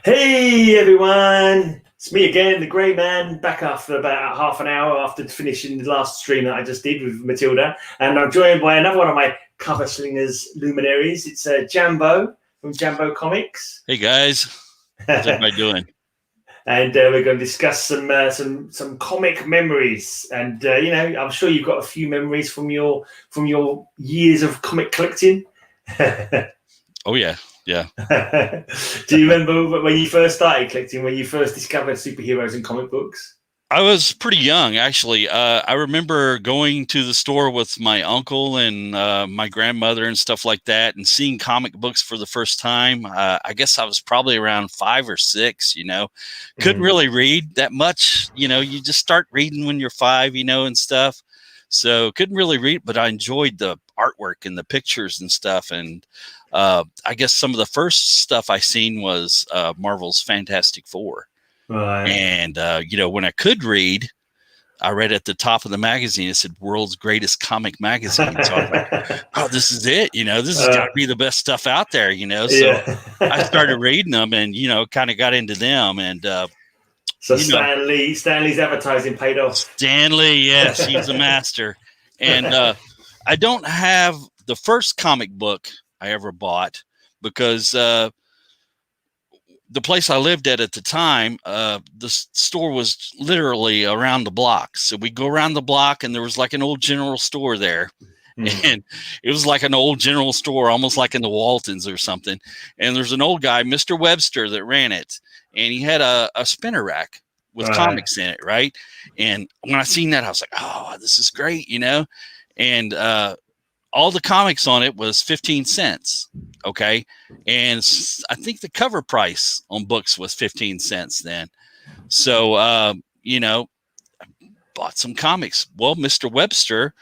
Hey everyone, it's me again, the Grey Man, back after about half an hour after finishing the last stream that I just did with Matilda, and I'm joined by another one of my cover slingers luminaries. It's Jambo from Jambo Comics, Hey guys, how's and everybody doing? we're going to discuss some comic memories. And I'm sure you've got a few memories from your years of comic collecting. Oh yeah, yeah. Do you remember when you first started collecting, when you first discovered superheroes and comic books? I was pretty young actually. I remember going to the store with my uncle and my grandmother and stuff like that, and seeing comic books for the first time. I guess I was probably around 5 or 6. Couldn't really read that much. You just start reading when you're 5, and stuff. So couldn't really read, but I enjoyed the artwork and the pictures and stuff. And I guess some of the first stuff I seen was Marvel's Fantastic Four. Right. And, when I could read, I read at the top of the magazine, it said world's greatest comic magazine. So I was like, oh, this is it. This has got to be the best stuff out there, So Yeah. I started reading them and, kind of got into them. And so Stanley's advertising paid off. Stanley, yes, he's a master. And I don't have the first comic book I ever bought because the place I lived at the time, the store was literally around the block. So we'd go around the block and there was like an old general store there. And it was like an old general store, almost like in the Waltons or something. And there's an old guy, Mr. Webster, that ran it. And he had a spinner rack with comics in it, right? And when I seen that, I was like, oh, this is great, And all the comics on it was 15 cents. Okay. And I think the cover price on books was 15 cents then. So, I bought some comics. Well, Mr. Webster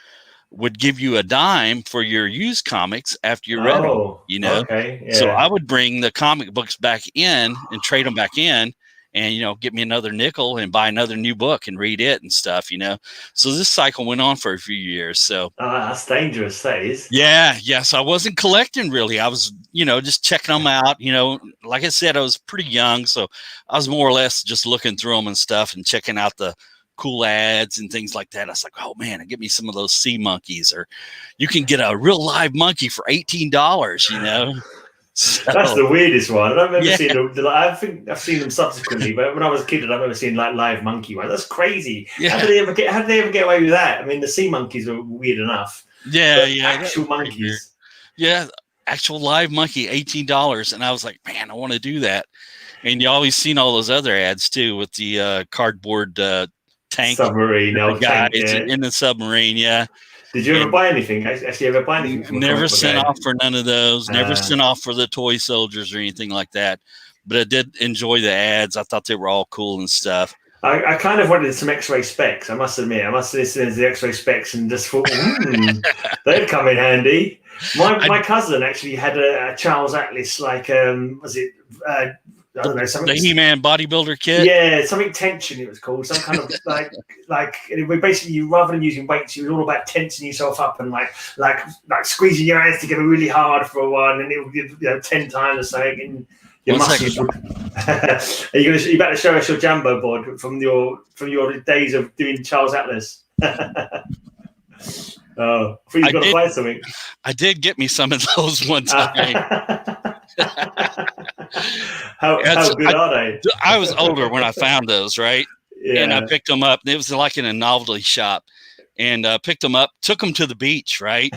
would give you a dime for your used comics after you read them, Okay, yeah. So I would bring the comic books back in and trade them back in and, get me another nickel and buy another new book and read it and stuff, So this cycle went on for a few years. So that's dangerous, that is. Yeah. So I wasn't collecting really. I was, just checking them out, like I said, I was pretty young. So I was more or less just looking through them and stuff and checking out the cool ads and things like that. I was like, oh man, get me some of those sea monkeys, or you can get a real live monkey for $18, So, that's the weirdest one. I don't remember seeing them. I think I've seen them subsequently, but when I was a kid, I remember seeing like live monkey one. That's crazy. Yeah. How did they ever get away with that? I mean, the sea monkeys are weird enough. Yeah. Actual monkeys. Yeah, actual live monkey, $18, and I was like, man, I want to do that. And you always seen all those other ads too with the cardboard tank submarine guys in the submarine. Yeah. Did you ever buy anything? Actually, ever buy anything? Never sent off for none of those. Never sent off for the toy soldiers or anything like that. But I did enjoy the ads. I thought they were all cool and stuff. I kind of wanted some X-ray specs. I must admit, I must listen to the X-ray specs and just thought, they'd come in handy. My cousin actually had a Charles Atlas, like was it? I don't know, something. The He-Man bodybuilder kit. Yeah, something tension. It was called some kind of like basically, rather than using weights, it was all about tensing yourself up and like squeezing your hands together really hard for a while, and it would be 10 times or something. And your muscles would... Are you about to show us your Jambo board from your days of doing Charles Atlas? Oh, I thought you got to buy something. I did get me some of those one time. How good are they? I was older when I found those, right? Yeah. And I picked them up. It was like in a novelty shop. And picked them up, took them to the beach, right?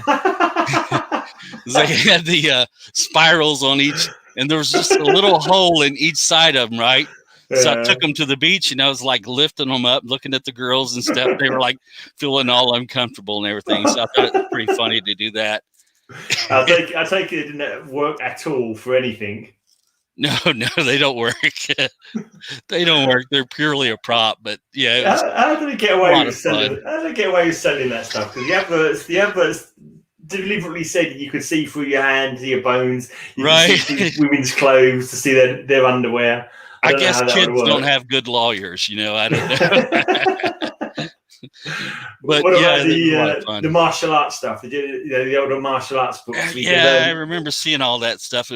They had the spirals on each, and there was just a little hole in each side of them, right? So I took them to the beach, and I was like lifting them up, looking at the girls and stuff. They were like feeling all uncomfortable and everything. So I thought it was pretty funny to do that. I take it didn't work at all for anything. No, they don't work. They don't work. They're purely a prop. But yeah, how do they get away with selling? How do they get away with selling that stuff? Because the adverts deliberately said you could see through your hands, your bones, you right? Could see women's clothes to see their underwear. I guess kids don't have good lawyers, I don't know. But what about the martial arts stuff? The older martial arts books. Yeah, I remember seeing all that stuff.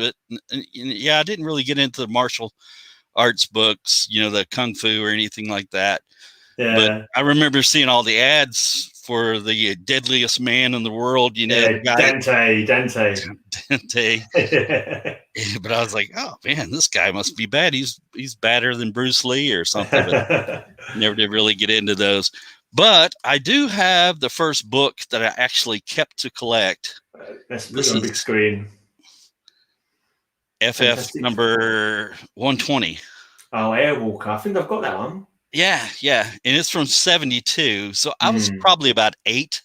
Yeah, I didn't really get into the martial arts books, the kung fu or anything like that. Yeah. But I remember seeing all the ads for the deadliest man in the world, the guy, Dante. But I was like, oh man, this guy must be bad. He's badder than Bruce Lee or something. But never did really get into those. But I do have the first book that I actually kept to collect. Let's put it on big screen. FF Fantastic. Number 120. Oh, Airwalker. I think I've got that one. Yeah. And it's from 72. So I was probably about 8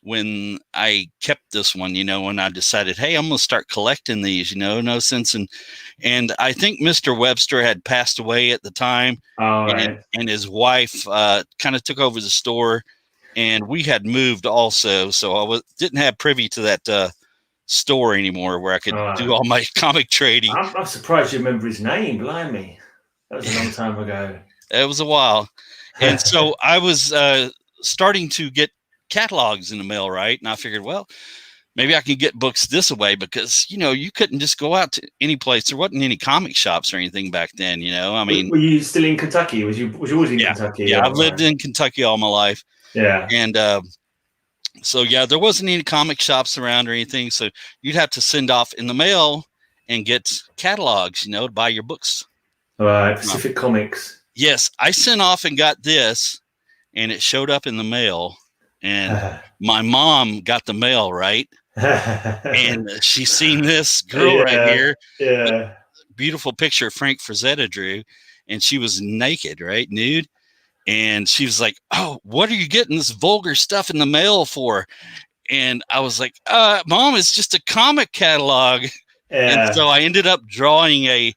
when I kept this one, when I decided, hey, I'm going to start collecting these, no sense. And I think Mr. Webster had passed away at the time. Oh, right. And his wife kind of took over the store, and we had moved also. So I didn't have privy to that store anymore where I could do all my comic trading. I'm surprised you remember his name. Blimey. That was a long time ago. It was a while. And so I was starting to get catalogs in the mail, right? And I figured, well, maybe I can get books this way because, you couldn't just go out to any place. There wasn't any comic shops or anything back then, I mean. Were you still in Kentucky? Was you always in Kentucky? Yeah, I've lived in Kentucky all my life. Yeah. And so, there wasn't any comic shops around or anything. So you'd have to send off in the mail and get catalogs, to buy your books. All right, Pacific Comics. Yes, I sent off and got this, and it showed up in the mail. And my mom got the mail, right? And she's seen this girl right here. Yeah. Beautiful picture Frank Frazetta drew. And she was naked, right? Nude. And she was like, oh, what are you getting this vulgar stuff in the mail for? And I was like, Mom, it's just a comic catalog. Yeah. And so I ended up drawing a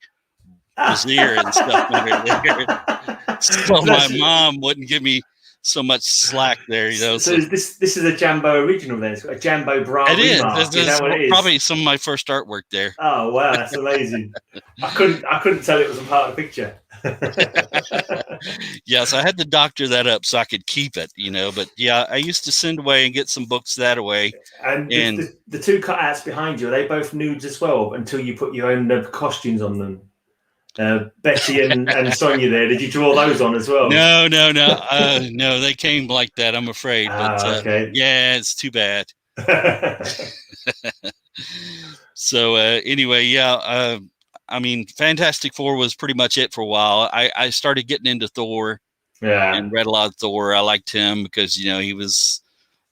brassiere and stuff under there. So my mom wouldn't give me so much slack there, So this is a Jambo original then. It's got a Jambo bra. It is. Probably some of my first artwork there. Oh wow, that's amazing. I couldn't tell it wasn't part of the picture. Yes, I had to doctor that up so I could keep it, But yeah, I used to send away and get some books that away. And the two cutouts behind you, are they both nudes as well? Until you put your own costumes on them. Betty and Sonia there. Did you draw those on as well? No. No, they came like that, I'm afraid. But okay. Yeah, it's too bad. So anyway, I mean, Fantastic Four was pretty much it for a while. I started getting into Thor. Yeah. And read a lot of Thor. I liked him because, he was,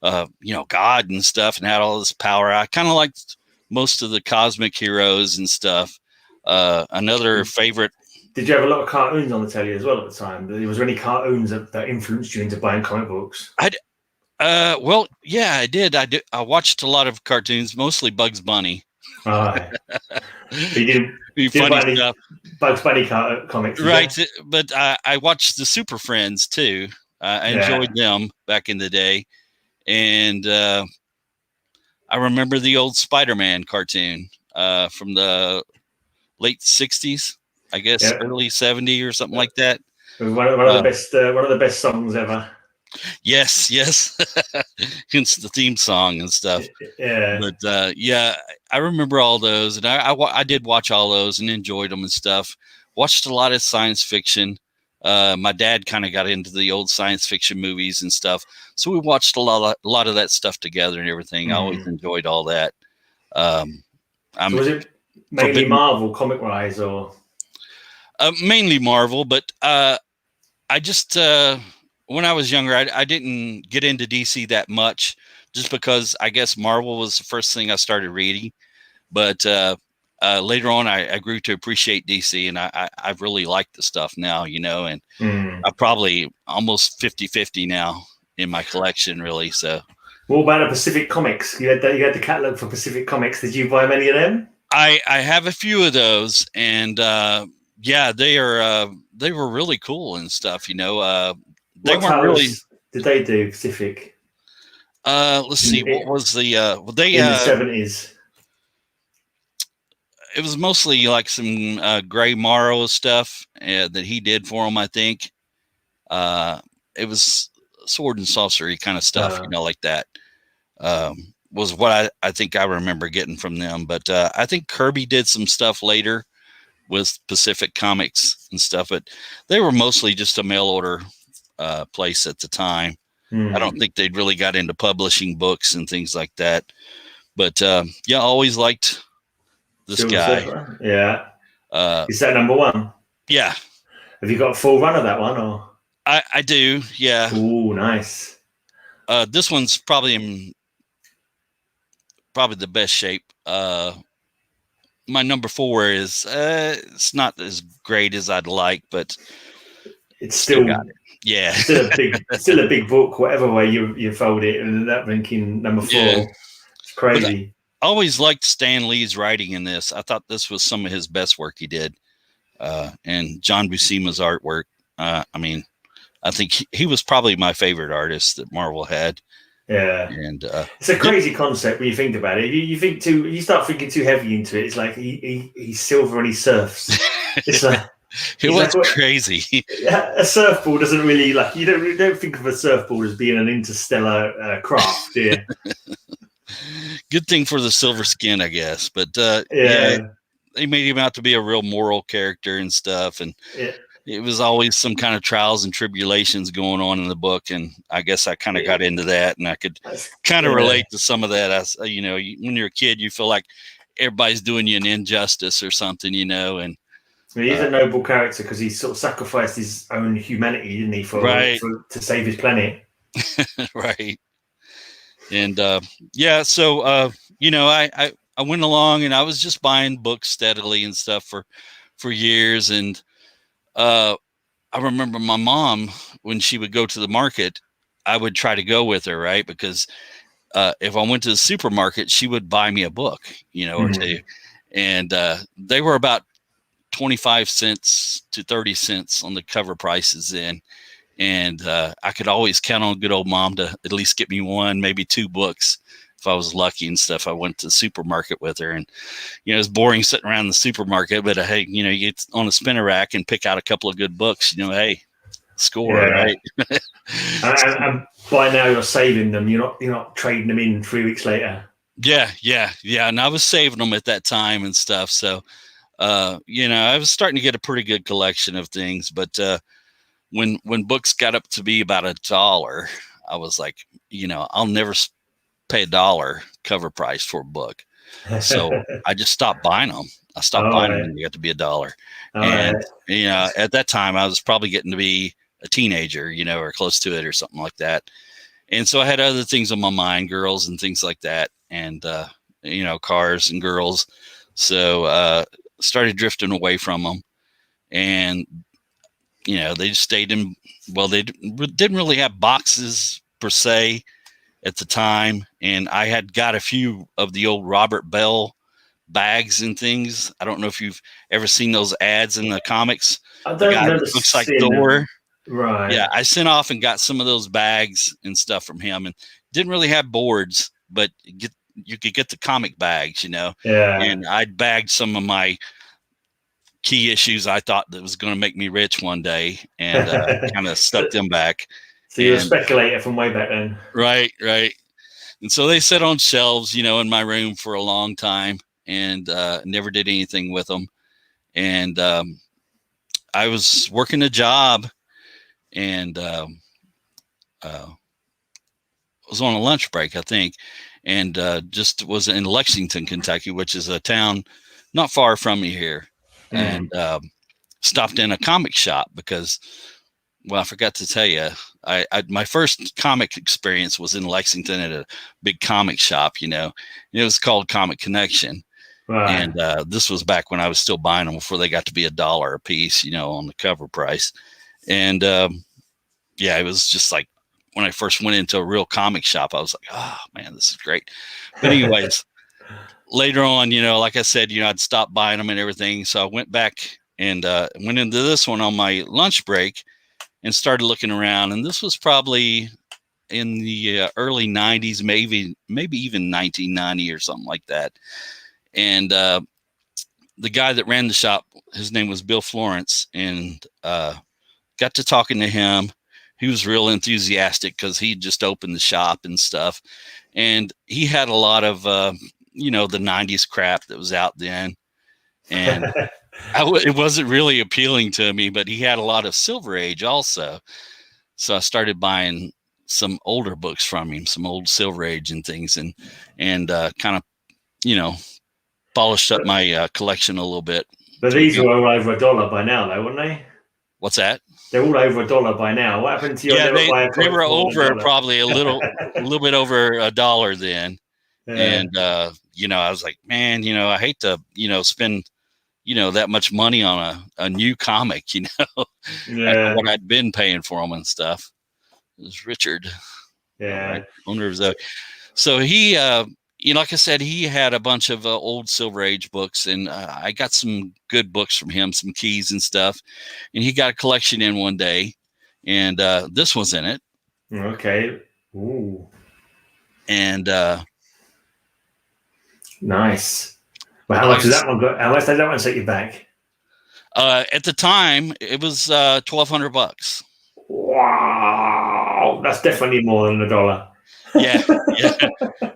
God and stuff and had all this power. I kind of liked most of the cosmic heroes and stuff. Another favorite. Did you have a lot of cartoons on the telly as well at the time? Was there any cartoons that influenced you into buying comic books? Well, yeah, I did. I watched a lot of cartoons, mostly Bugs Bunny. Right. You didn't funny stuff. Bugs Bunny comics, right? But I watched the Super Friends too. I enjoyed them back in the day, and I remember the old Spider-Man cartoon from the late 60s, I guess, early 70 or something like that. One of the best songs ever. Yes. Hence the theme song and stuff. Yeah. But I remember all those, and I did watch all those and enjoyed them and stuff. Watched a lot of science fiction. My dad kind of got into the old science fiction movies and stuff, so we watched a lot of that stuff together and everything. I always enjoyed all that. So was it mainly Marvel comic wise, or mainly Marvel? But I just when I was younger, I didn't get into DC that much, just because I guess Marvel was the first thing I started reading. But later on, I grew to appreciate DC, and I really like the stuff now, and I'm probably almost 50-50 now in my collection, really. So, what about the Pacific Comics? You had the catalog for Pacific Comics. Did you buy many of them? I have a few of those, and they were really cool and stuff. They weren't really. Did they do Pacific? Let's see. What was the? They in the 70s. It was mostly like some Gray Morrow stuff that he did for him, I think. It was sword and sorcery kind of stuff, like that. Was what I think I remember getting from them. But I think Kirby did some stuff later with Pacific Comics and stuff, but they were mostly just a mail order place at the time. I don't think they'd really got into publishing books and things like that. But yeah, always liked this guy. Surfer. Yeah. Is that number one? Yeah. Have you got a full run of that one, or? I do. Yeah. Oh, nice. This one's probably in the best shape. My number 4 is it's not as great as I'd like, but it's still got it. Yeah, still a big book, whatever way you fold it, and that ranking number 4. Yeah. It's crazy. I always liked Stan Lee's writing in this. I thought this was some of his best work he did, and John Buscema's artwork. I mean, I think he was probably my favorite artist that Marvel had. Yeah, and it's a crazy concept when you think about it. You start thinking too heavy into it. It's like he's silver and he surfs. It's like. It was like, crazy. A surfboard doesn't really you don't think of a surfboard as being an interstellar craft, do you? Good thing for the silver skin, I guess. But yeah, they made him out to be a real moral character and stuff, and it was always some kind of trials and tribulations going on in the book, and I guess I kind of got into that, and I could kind of relate to some of that. As when you're a kid, you feel like everybody's doing you an injustice or something, and. He's a noble character because he sort of sacrificed his own humanity, didn't he, to save his planet? Right. And so I went along and I was just buying books steadily and stuff for years. And I remember my mom, when she would go to the market, I would try to go with her, right? Because if I went to the supermarket, she would buy me a book, or two. And they were about 25 cents to 30 cents on the cover prices then. And I could always count on good old mom to at least get me 1, maybe 2 books if I was lucky and stuff. I went to the supermarket with her, and it's boring sitting around the supermarket, but hey, you get on a spinner rack and pick out a couple of good books, hey, score, right? and by now you're saving them. You're not trading them in 3 weeks later. Yeah. And I was saving them at that time and stuff. So I was starting to get a pretty good collection of things, but when books got up to be about $1, I was like, I'll never pay $1 cover price for a book. So I just stopped buying them. I stopped buying them when they got to be $1. And at that time I was probably getting to be a teenager, or close to it or something like that. And so I had other things on my mind, girls and things like that, and cars and girls. So started drifting away from them, and they just stayed in. Well, they didn't really have boxes per se at the time, and I had got a few of the old Robert Bell bags and things. I don't know if you've ever seen those ads in the comics. I don't remember. Looks like Thor. Right. Yeah, I sent off and got some of those bags and stuff from him, and didn't really have boards, but you could get the comic bags, Yeah. And I'd bagged some of my key issues I thought that was going to make me rich one day, and kind of stuck them back. So you're a speculator from way back then. Right. And so they sat on shelves, in my room for a long time, and never did anything with them. And I was working a job, and was on a lunch break, I think, and just was in Lexington, Kentucky, which is a town not far from me here, and stopped in a comic shop because, well, I forgot to tell you, I my first comic experience was in Lexington at a big comic shop, it was called Comic Connection. Right. And this was back when I was still buying them before they got to be $1 a piece, on the cover price. And it was just like when I first went into a real comic shop, I was like, oh man, this is great. But anyways, later on, like I said, I'd stopped buying them and everything. So I went back and went into this one on my lunch break and started looking around. And this was probably in the early 90s, maybe even 1990 or something like that. And the guy that ran the shop, his name was Bill Florence, and got to talking to him. He was real enthusiastic because he just opened the shop and stuff. And he had a lot of, the 90s crap that was out then. And It wasn't really appealing to me, but he had a lot of Silver Age also. So I started buying some older books from him, some old Silver Age and things, and kind of, polished up my collection a little bit. But these were all over $1 by now, though, weren't they? What's that? They're all over $1 by now. What happened to your they were over probably a little bit over $1 then. Yeah. And I was like, man, I hate to spend that much money on a new comic, after what I'd been paying for them and stuff. It was Richard, owner of Zoey. So he like I said, he had a bunch of old Silver Age books, and I got some good books from him, some keys and stuff. And he got a collection in one day, and this was in it. Okay. Ooh. And nice. Well, how much did that one go? How much did that one set you back? At the time, it was $1,200. Wow, that's definitely more than $1. Yeah.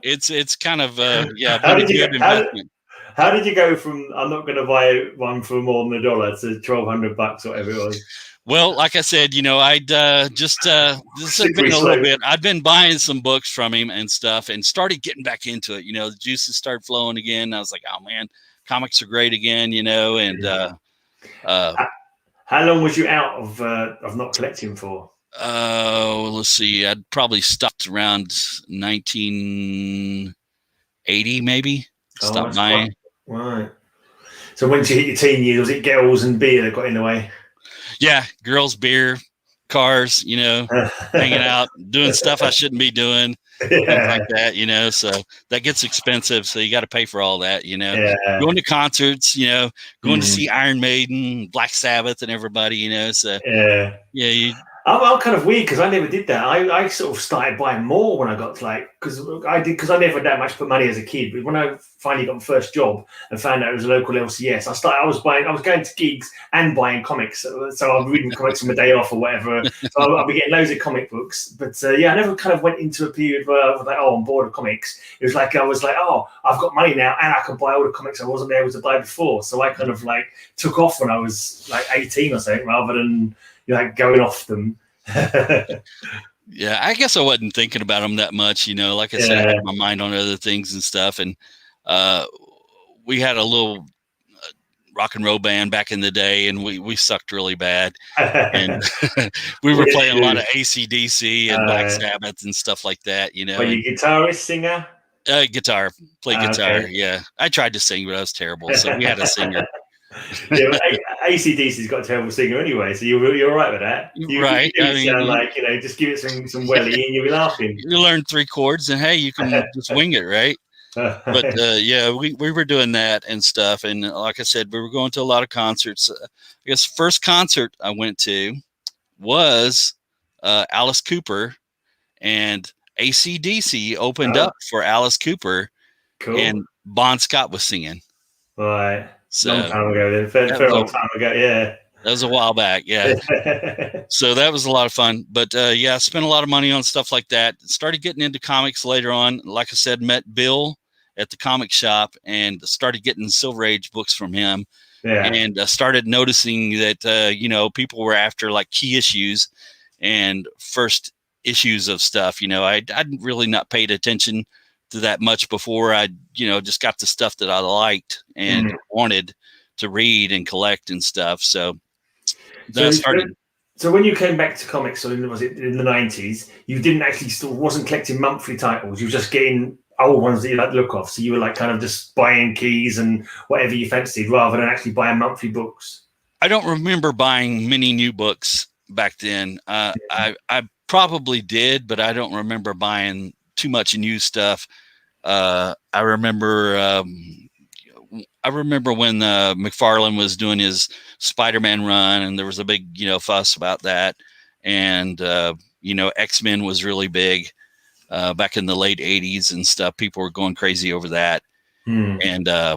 It's kind of How did you go from I'm not going to buy one for more than $1 to $1,200, whatever it was? Well, like I said, I'd just this has been a little bit. I'd been buying some books from him and stuff, and started getting back into it. The juices started flowing again. I was like, oh man, comics are great again. And how long was you out of not collecting for? Let's see. I'd probably stopped around 1980, maybe. Stopped buying. Right. So once you hit your teen years, was it girls and beer that got in the way? Yeah, girls, beer, cars, hanging out, doing stuff I shouldn't be doing, things like that, so that gets expensive. So you got to pay for all that, going to concerts, going to see Iron Maiden, Black Sabbath and everybody, so I'm kind of weird because I never did that. I sort of started buying more when I got to because I never had that much money as a kid. But when I finally got my first job and found out it was a local LCS, I was going to gigs and buying comics. So I was reading comics on my day off or whatever. So I'll be getting loads of comic books. But I never kind of went into a period where I was like, oh, I'm bored of comics. It was like I was like, oh, I've got money now and I can buy all the comics I wasn't able to buy before. So I kind of took off when I was 18 or something rather than going off them. Yeah, I guess I wasn't thinking about them that much, like I said, I had my mind on other things and stuff. And we had a little rock and roll band back in the day, and we sucked really bad. And we were playing a lot of AC/DC and Black Sabbath and stuff like that, Were you guitarist, singer? Guitar, play guitar. Okay. Yeah, I tried to sing, but I was terrible. So we had a singer. Yeah, AC/DC's got a terrible singer anyway, so you're all right with that. Right. Just give it some welly and you'll be laughing. You learn 3 chords and hey, you can just wing it, right? But we were doing that and stuff. And like I said, we were going to a lot of concerts. I guess the first concert I went to was Alice Cooper, and AC/DC opened up for Alice Cooper. Cool. And Bon Scott was singing. Right. So, long time ago, then. Fair long time ago, yeah. That was a while back, yeah. So that was a lot of fun. But I spent a lot of money on stuff like that. Started getting into comics later on. Like I said, met Bill at the comic shop and started getting Silver Age books from him. Yeah. And started noticing that, people were after key issues and first issues of stuff. I'd really not paid attention to that much before. I just got the stuff that I liked and wanted to read and collect and stuff. So then I started. So when you came back to comics, was it in the 90s? You didn't actually wasn't collecting monthly titles. You were just getting old ones that you like the look of. So you were kind of just buying keys and whatever you fancied, rather than actually buying monthly books. I don't remember buying many new books back then. I probably did, but I don't remember buying too much new stuff. I remember when McFarlane was doing his Spider-Man run, and there was a big, fuss about that. And, X-Men was really big back in the late 80s and stuff. People were going crazy over that. And, I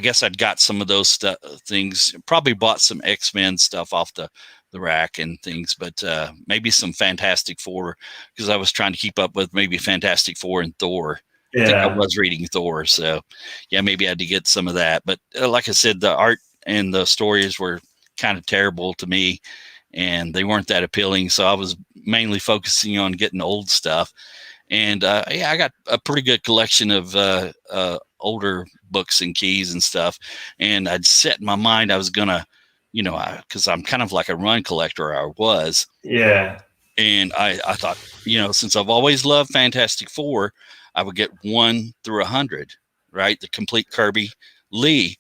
guess I'd got some of those things, probably bought some X-Men stuff off the rack and things, but maybe some Fantastic Four, because I was trying to keep up with maybe Fantastic Four and Thor I think I Yeah. was reading Thor, so yeah, maybe I had to get some of that. But like I said, the art and the stories were kind of terrible to me, and they weren't that appealing. So I was mainly focusing on getting old stuff. And yeah, I got a pretty good collection of older books and keys and stuff. And I'd set in my mind I was gonna, because I'm kind of like a run collector. I was. Yeah. And I thought, since I've always loved Fantastic Four, I would get 1 through 100, right? The complete Kirby Lee.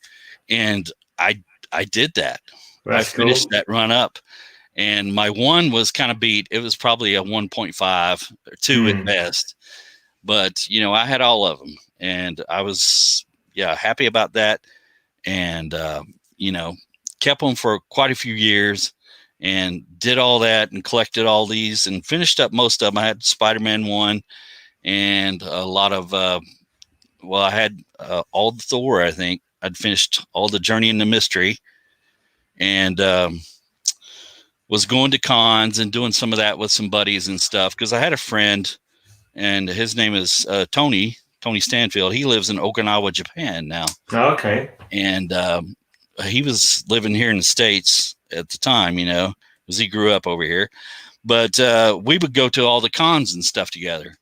And I did that. I That's finished cool. that run up. And my 1 was kind of beat. It was probably a 1.5 or 2 at best. But, I had all of them. And I was, happy about that. And, kept them for quite a few years. And did all that and collected all these and finished up most of them. I had Spider-Man 1 and a lot of, I had all the Thor, I think. I'd finished all the Journey into Mystery and was going to cons and doing some of that with some buddies and stuff. Because I had a friend and his name is Tony Stanfield. He lives in Okinawa, Japan now. Okay. And he was living here in the States at the time, because he grew up over here. But we would go to all the cons and stuff together,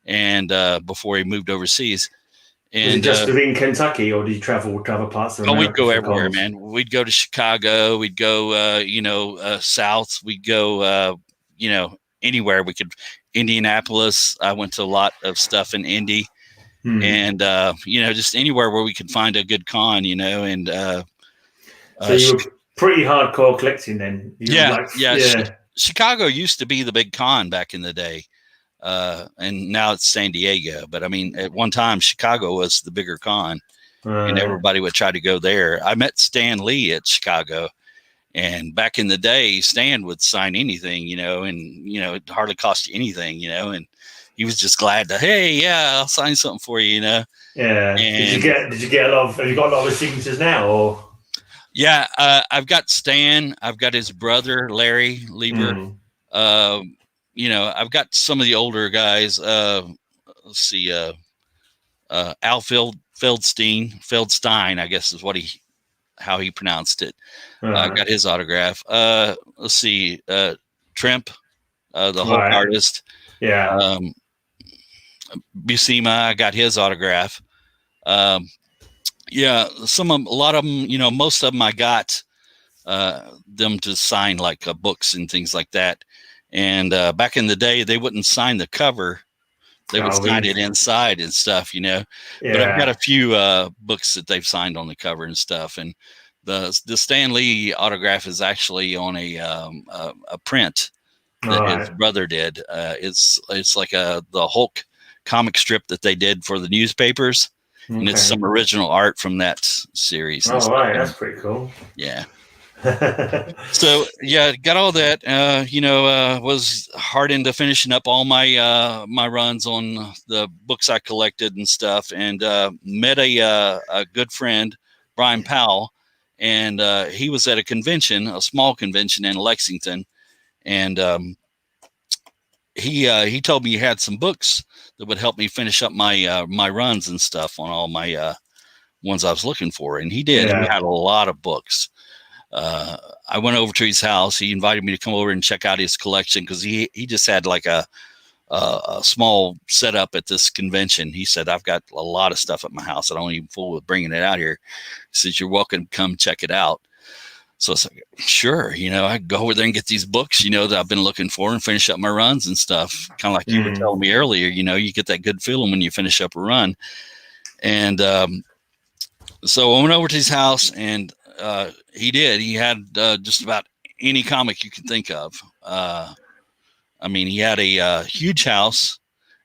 and before he moved overseas. And was it just within Kentucky, or did you travel to other parts of America? We'd go everywhere, man. We'd go to Chicago. We'd go, south. We'd go, anywhere we could. Indianapolis. I went to a lot of stuff in Indy, and just anywhere where we could find a good con, and. So you were pretty hardcore collecting then. Chicago used to be the big con back in the day, and now it's San Diego. But I mean, at one time, Chicago was the bigger con, and everybody would try to go there. I met Stan Lee at Chicago, and back in the day, Stan would sign anything, and it hardly cost you anything, and he was just glad to, hey, yeah, I'll sign something for you, Yeah. And did you get a lot of? Have you got a lot of signatures now, or? Yeah, I've got Stan. I've got his brother, Larry Lieber. I've got some of the older guys. Let's see, Al Feldstein, I guess is how he pronounced it. I got his autograph. Let's see, Trimp, the Hulk artist. Yeah. Buscema, I got his autograph. Yeah, a lot of them, most of them I got them to sign like books and things like that. And back in the day, they wouldn't sign the cover. They would sign it inside and stuff, Yeah. But I've got a few books that they've signed on the cover and stuff. And the Stan Lee autograph is actually on a print that his brother did. It's like the Hulk comic strip that they did for the newspapers. Okay. And it's some original art from that series. Oh, right. That's pretty cool. Yeah. So, yeah, got all that. Was hard into finishing up all my my runs on the books I collected and stuff. And met a good friend, Brian Powell. And he was at a small convention in Lexington. And he told me he had some books that would help me finish up my my runs and stuff on all my ones I was looking for. And he did. Yeah. He had a lot of books. I went over to his house. He invited me to come over and check out his collection because he just had like a small setup at this convention. He said, I've got a lot of stuff at my house. I don't even fool with bringing it out here. He says, you're welcome to come check it out. So it's like, sure, I go over there and get these books, that I've been looking for and finish up my runs and stuff. Kind of like you were telling me earlier, you get that good feeling when you finish up a run. And so I went over to his house and he did. He had just about any comic you could think of. He had a huge house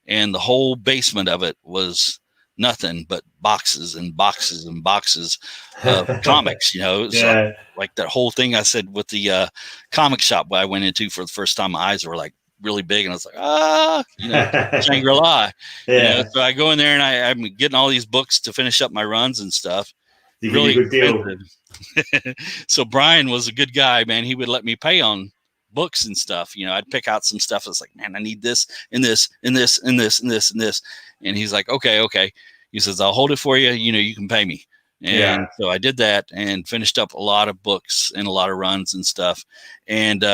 and the whole basement of it was nothing but boxes and boxes and boxes of comics, So like that whole thing I said with the comic shop I went into for the first time, my eyes were like really big and I was like, Shangri-La. Yeah. So I go in there and I'm getting all these books to finish up my runs and stuff. Really good deal. So Brian was a good guy, man. He would let me pay on books and stuff. I'd pick out some stuff that's like, man, I need this and this and this and this and this and this. And he's like, okay. He says, I'll hold it for you. You can pay me. And so I did that and finished up a lot of books and a lot of runs and stuff. And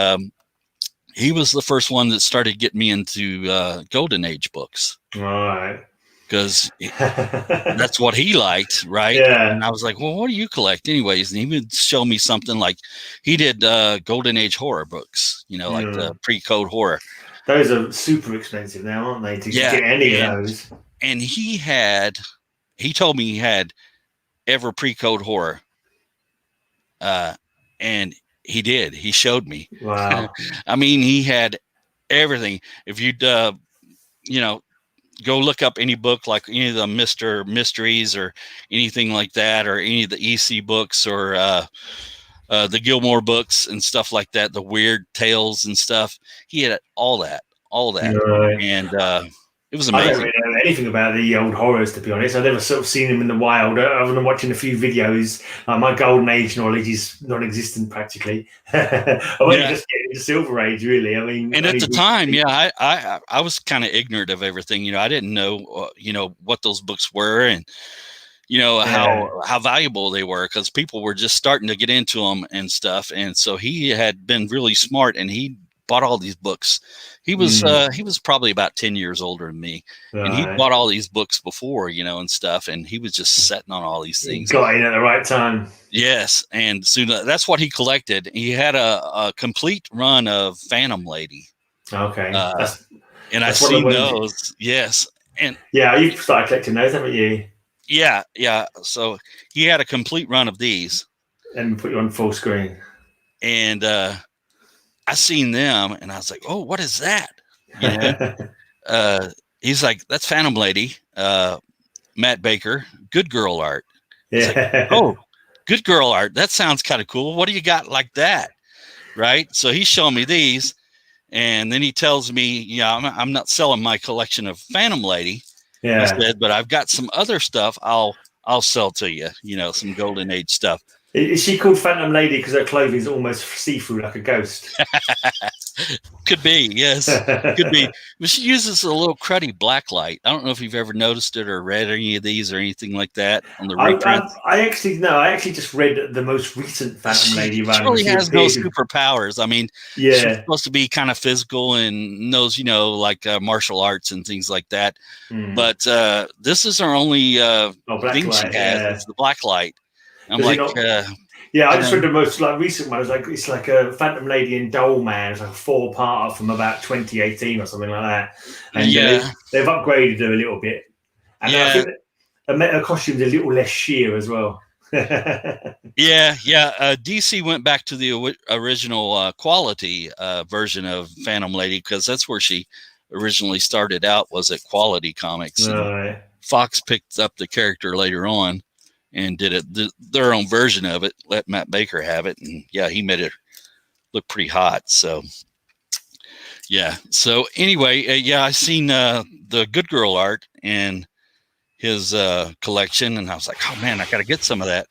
he was the first one that started getting me into Golden Age books. All right. Because that's what he liked, right? Yeah. And I was like, well, what do you collect anyways? And he would show me something like he did Golden Age horror books, like the pre-code horror. Those are super expensive now, aren't they, to get any of those? And he told me he had ever pre-code horror. And he did. He showed me. Wow. I mean, he had everything. If you'd, go look up any book like any of the Mr. Mysteries or anything like that, or any of the EC books or the Gilmore books and stuff like that, the weird tales and stuff. He had all that. Right. And it was amazing. I don't really know anything about the old horrors, to be honest. I've never sort of seen them in the wild other than watching a few videos. My Golden Age knowledge is non-existent practically. I want to just get into Silver Age, really. I mean, and at the time, I was kind of ignorant of everything. I didn't know, what those books were and, how valuable they were, because people were just starting to get into them and stuff. And so he had been really smart, and he bought all these books. He was probably about 10 years older than me, and he bought all these books before, and stuff, and he was just sitting on all these things. Got in at the right time. Yes, and soon that's what he collected. He had a complete run of Phantom Lady. Okay, and I've seen those. Yes, and you've started collecting those, haven't you? Yeah. So he had a complete run of these, and put you on full screen, and I seen them and I was like, oh, what is that? He's like, that's Phantom Lady, Matt Baker, Good Girl art. Yeah. Like, oh, Good Girl art. That sounds kind of cool. What do you got like that? Right. So he's showing me these, and then he tells me, I'm not selling my collection of Phantom Lady. Yeah. I said, but I've got some other stuff I'll sell to you, some Golden Age stuff. Is she called Phantom Lady because her clothing is almost see-through like a ghost? Could be, yes. Could be. But she uses a little cruddy black light. I don't know if you've ever noticed it or read any of these or anything like that on the reprints. I actually just read the most recent Phantom Lady run. She really has no superpowers. I mean, she's supposed to be kind of physical and knows, like martial arts and things like that. But this is her only thing she has is the black light. I'm like, I just read the most recent one. It's like a Phantom Lady and Doll Man. It's like a 4-parter from about 2018 or something like that. And they've upgraded her a little bit. And I think her costume's a little less sheer as well. DC went back to the original quality version of Phantom Lady, because that's where she originally started out, was at Quality Comics. Right. Fox picked up the character later on and did their own version of it, let Matt Baker have it. And he made it look pretty hot. So, So anyway, I seen the Good Girl art in his collection, and I was like, oh man, I got to get some of that.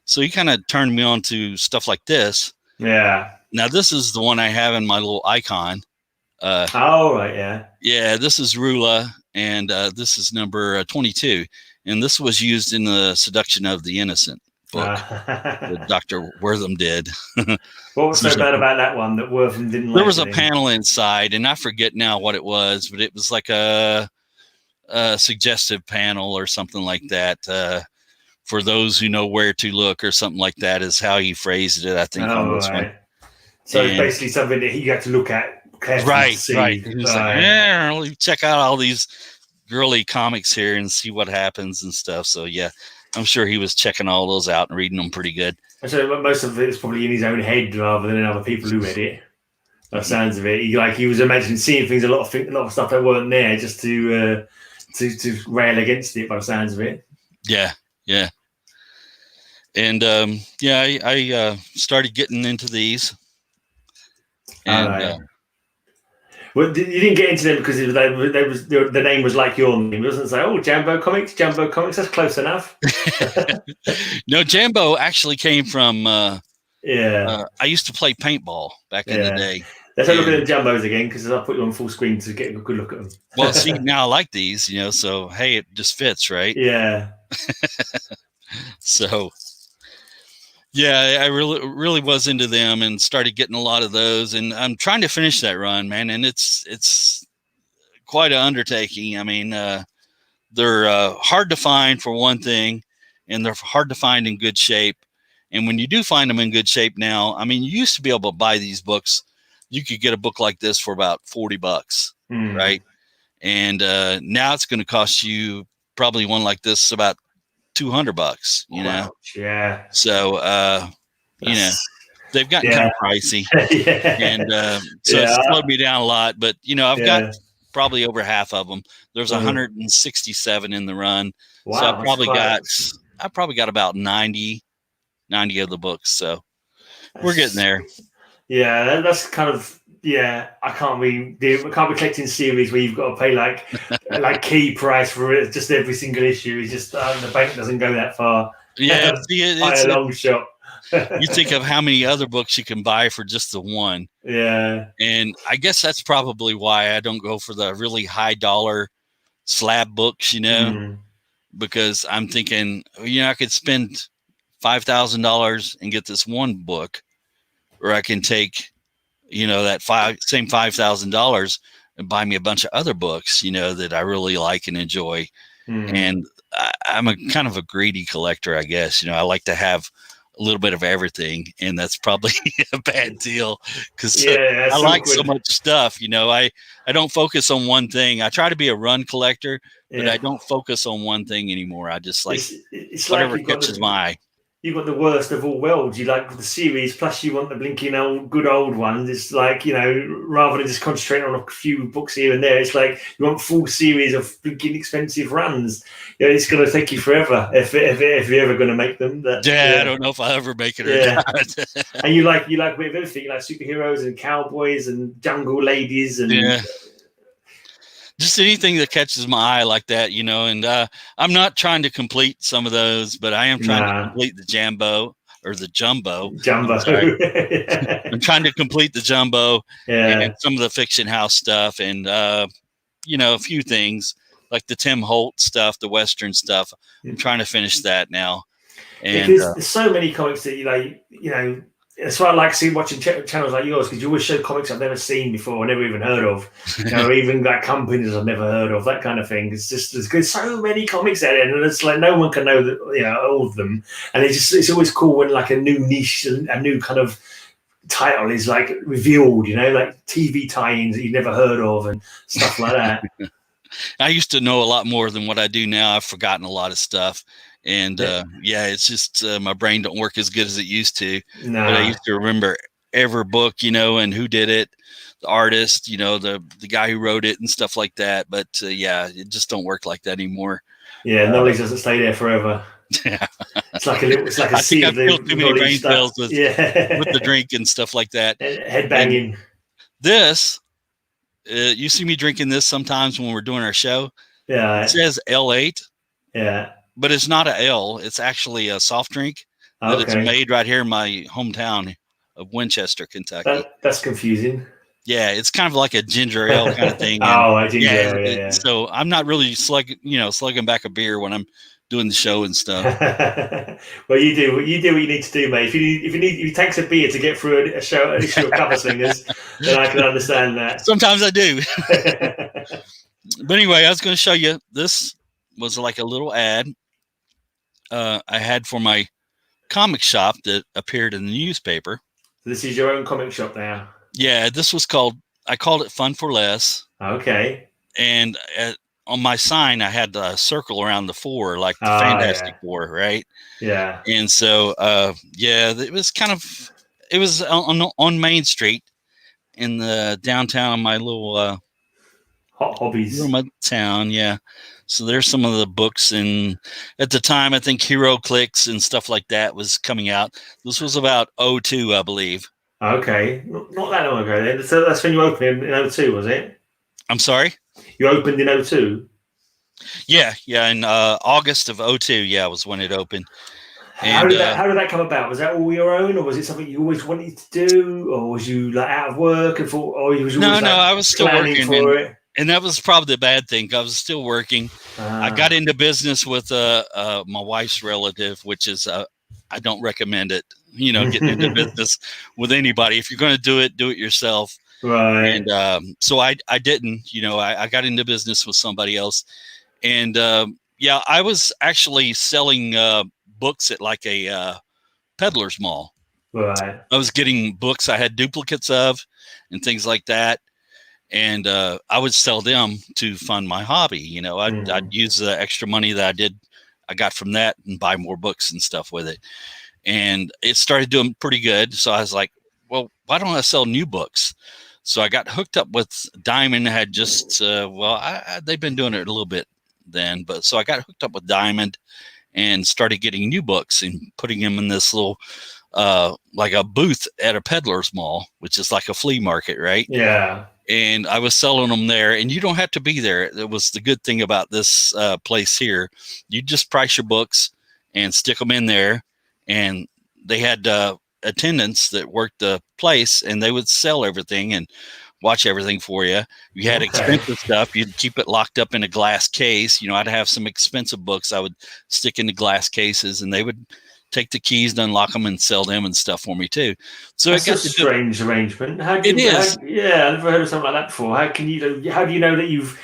So he kind of turned me on to stuff like this. Yeah. Now this is the one I have in my little icon. Right. Yeah, this is Rula, and this is number 22. And this was used in the Seduction of the Innocent book that Dr. Wortham did. What was so bad about that one that Wortham didn't like? There was a panel inside, and I forget now what it was, but it was like a suggestive panel or something like that. For those who know where to look or something like that is how he phrased it, I think, on this one. So it's basically something that you have to look at carefully. Right. He was like, check out all these girly comics here and see what happens and stuff. So I'm sure he was checking all those out and reading them pretty good. So most of it's probably in his own head rather than in other people who read it. By the sounds of it, he was imagining seeing things, a lot of stuff that weren't there, just to rail against it. By the sounds of it. Yeah. And I started getting into these. And well, you didn't get into them because the name was like your name. It wasn't say, oh, Jambo Comics, that's close enough. No, Jambo actually came from, I used to play paintball back in the day. Let's have a look at the Jambos again, because I'll put you on full screen to get a good look at them. Well, see, now I like these, so hey, it just fits, right? Yeah. So, yeah, I really was into them and started getting a lot of those, and I'm trying to finish that run, man, and it's quite an undertaking. I mean, they're hard to find for one thing, and they're hard to find in good shape. And when you do find them in good shape now, I mean, you used to be able to buy these books. You could get a book like this for about $40, right? And now it's going to cost you probably one like this about $200, you know? Yeah. So, they've gotten kind of pricey. And so it's slowed me down a lot. But, I've got probably over half of them. There's 167 in the run. Wow, so I probably got about 90 of the books. So we're getting there. Yeah, that's kind of I can't be collecting series where you've got to pay like key price for it. Just every single issue. It's just the bank doesn't go that far. Yeah, it's a long shot. You think of how many other books you can buy for just the one. Yeah, and I guess that's probably why I don't go for the really high dollar slab books, because I'm thinking, I could spend $5,000 and get this one book, or I can take, that same $5,000 and buy me a bunch of other books, that I really like and enjoy. And I'm a kind of a greedy collector, I guess. I like to have a little bit of everything, and that's probably a bad deal because I like so much stuff. I don't focus on one thing. I try to be a run collector, but I don't focus on one thing anymore. I just like it's whatever like catches my eye. You've got the worst of all worlds. You like the series, plus you want the blinking good old ones. It's like, rather than just concentrating on a few books here and there, it's like you want full series of blinking expensive runs. It's going to take you forever if you're ever going to make them. I don't know if I'll ever make it or not. And you like a bit of everything. You like superheroes and cowboys and jungle ladies and just anything that catches my eye like that, and I'm not trying to complete some of those, but I am trying to complete the Jumbo. I'm trying to complete the Jumbo and some of the Fiction House stuff, and a few things like the Tim Holt stuff, the Western stuff. I'm trying to finish that now. And because there's so many comics that that's why I like watching channels like yours, because you always show comics I've never seen before, or never even heard of, even like companies I've never heard of, that kind of thing. It's just there's so many comics out there, and it's like no one can know that all of them. And it's always cool when like a new niche, a new kind of title is like revealed, like TV tie-ins that you've never heard of and stuff like that. I used to know a lot more than what I do now. I've forgotten a lot of stuff. And it's just my brain don't work as good as it used to. But I used to remember every book, and who did it, the artist, the guy who wrote it and stuff like that. But it just don't work like that anymore. Yeah, knowledge doesn't stay there forever. Yeah, it's like a sea of too many brain cells with the drink and stuff like that. Head banging. And this, you see me drinking this sometimes when we're doing our show. Yeah, it says L8. Yeah. But it's not an L. It's actually a soft drink that it's made right here in my hometown of Winchester, Kentucky. That's confusing. Yeah, it's kind of like a ginger ale kind of thing. A ginger ale, yeah. So I'm not really slugging back a beer when I'm doing the show and stuff. Well, you do what you need to do, mate. If you take a beer to get through a show, an issue of Cover Slingers, then I can understand that. Sometimes I do. But anyway, I was going to show you. This was like a little ad I had for my comic shop that appeared in the newspaper. This is your own comic shop now? Yeah, I called it Fun for Less. Okay. And on my sign, I had a circle around the four, like the Fantastic Four, right? Yeah. And so, it was on Main Street in the downtown, my little Hot Hobbies town. Yeah. So there's some of the books, and at the time, I think Hero Clicks and stuff like that was coming out. This was about 2002, I believe. Okay, not that long ago then. So that's when you opened in 2002, was it? I'm sorry? You opened in 2002? Yeah, in August of 2002, was when it opened. And how did that come about? Was that all your own, or was it something you always wanted to do, or was you like out of work and thought, or was you always I was still working for it? And that was probably the bad thing. I was still working. I got into business with my wife's relative, which is I don't recommend it. Getting into business with anybody. If you're going to do it yourself. Right. And so I didn't. I got into business with somebody else, and I was actually selling books at like a peddler's mall. Right. I was getting books I had duplicates of, and things like that. And I would sell them to fund my hobby. I'd use the extra money that I got from that and buy more books and stuff with it. And it started doing pretty good. So I was like, well, why don't I sell new books? So I got hooked up with Diamond. Had just, they've been doing it a little bit then. But so I got hooked up with Diamond and started getting new books and putting them in this little, like a booth at a peddler's mall, which is like a flea market, right? Yeah. And I was selling them there, and you don't have to be there. It was the good thing about this place here. You just price your books and stick them in there, and they had attendants that worked the place, and they would sell everything and watch everything for you. You had expensive stuff. You'd keep it locked up in a glass case. I'd have some expensive books I would stick into glass cases, and they would take the keys, unlock them, and sell them and stuff for me too. So it's a strange arrangement. I've never heard of something like that before. How do you know that you've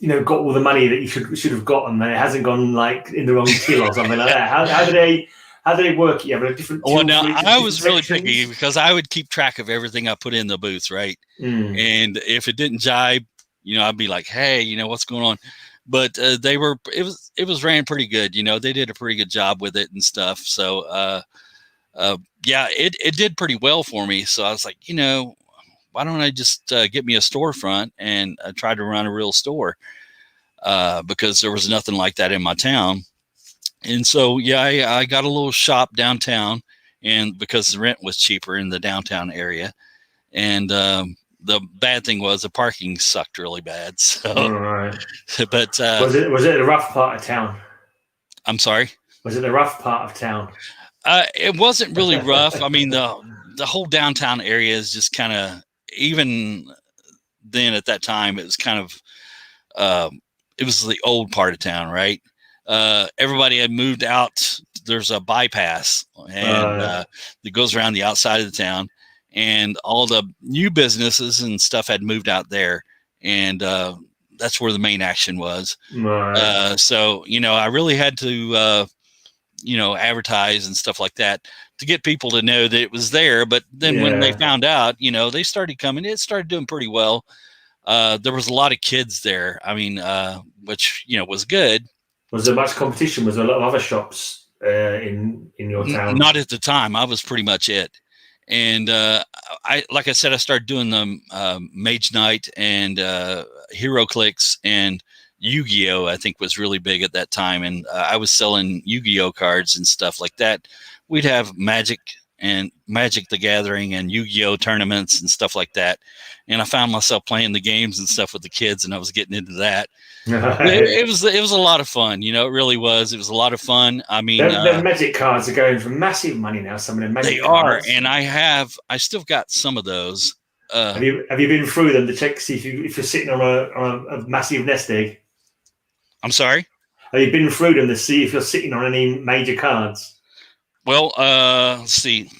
got all the money that you should have gotten, and it hasn't gone like in the wrong till or something like that? How do they work? You have a different. Well, now I was really picky because I would keep track of everything I put in the booths, right? And if it didn't jibe, I'd be like, hey, what's going on? But it was ran pretty good. They did a pretty good job with it and stuff. So, it did pretty well for me. So I was like, why don't I just get me a storefront and try to run a real store? Because there was nothing like that in my town. And so, I got a little shop downtown, and because the rent was cheaper in the downtown area. And, the bad thing was the parking sucked really bad. So, right. But was it a rough part of town? I'm sorry. Was it a rough part of town? It wasn't really rough. I mean, the whole downtown area is just kind of, even then at that time, it was kind of, it was the old part of town, right? Everybody had moved out. There's a bypass and that goes around the outside of the town. And all the new businesses and stuff had moved out there, and that's where the main action was. Right. So, I really had to, advertise and stuff like that to get people to know that it was there. But then when they found out, they started coming. It started doing pretty well. There was a lot of kids there. I mean, which, was good. Was there much competition? Was there a lot of other shops in your town? Not at the time. I was pretty much it. And like I said, I started doing the Mage Knight and Hero Clicks, and Yu-Gi-Oh! I think was really big at that time. And I was selling Yu-Gi-Oh! Cards and stuff like that. We'd have Magic the Gathering and Yu-Gi-Oh! Tournaments and stuff like that. And I found myself playing the games and stuff with the kids, and I was getting into that. It was a lot of fun, it really was. It was a lot of fun. I mean, the Magic cards are going for massive money now. Some of them Magic cards. And I still got some of those. Have you been through them to check see if you're sitting on a massive nest egg? I'm sorry. Have you been through them to see if you're sitting on any major cards? Well, let's see.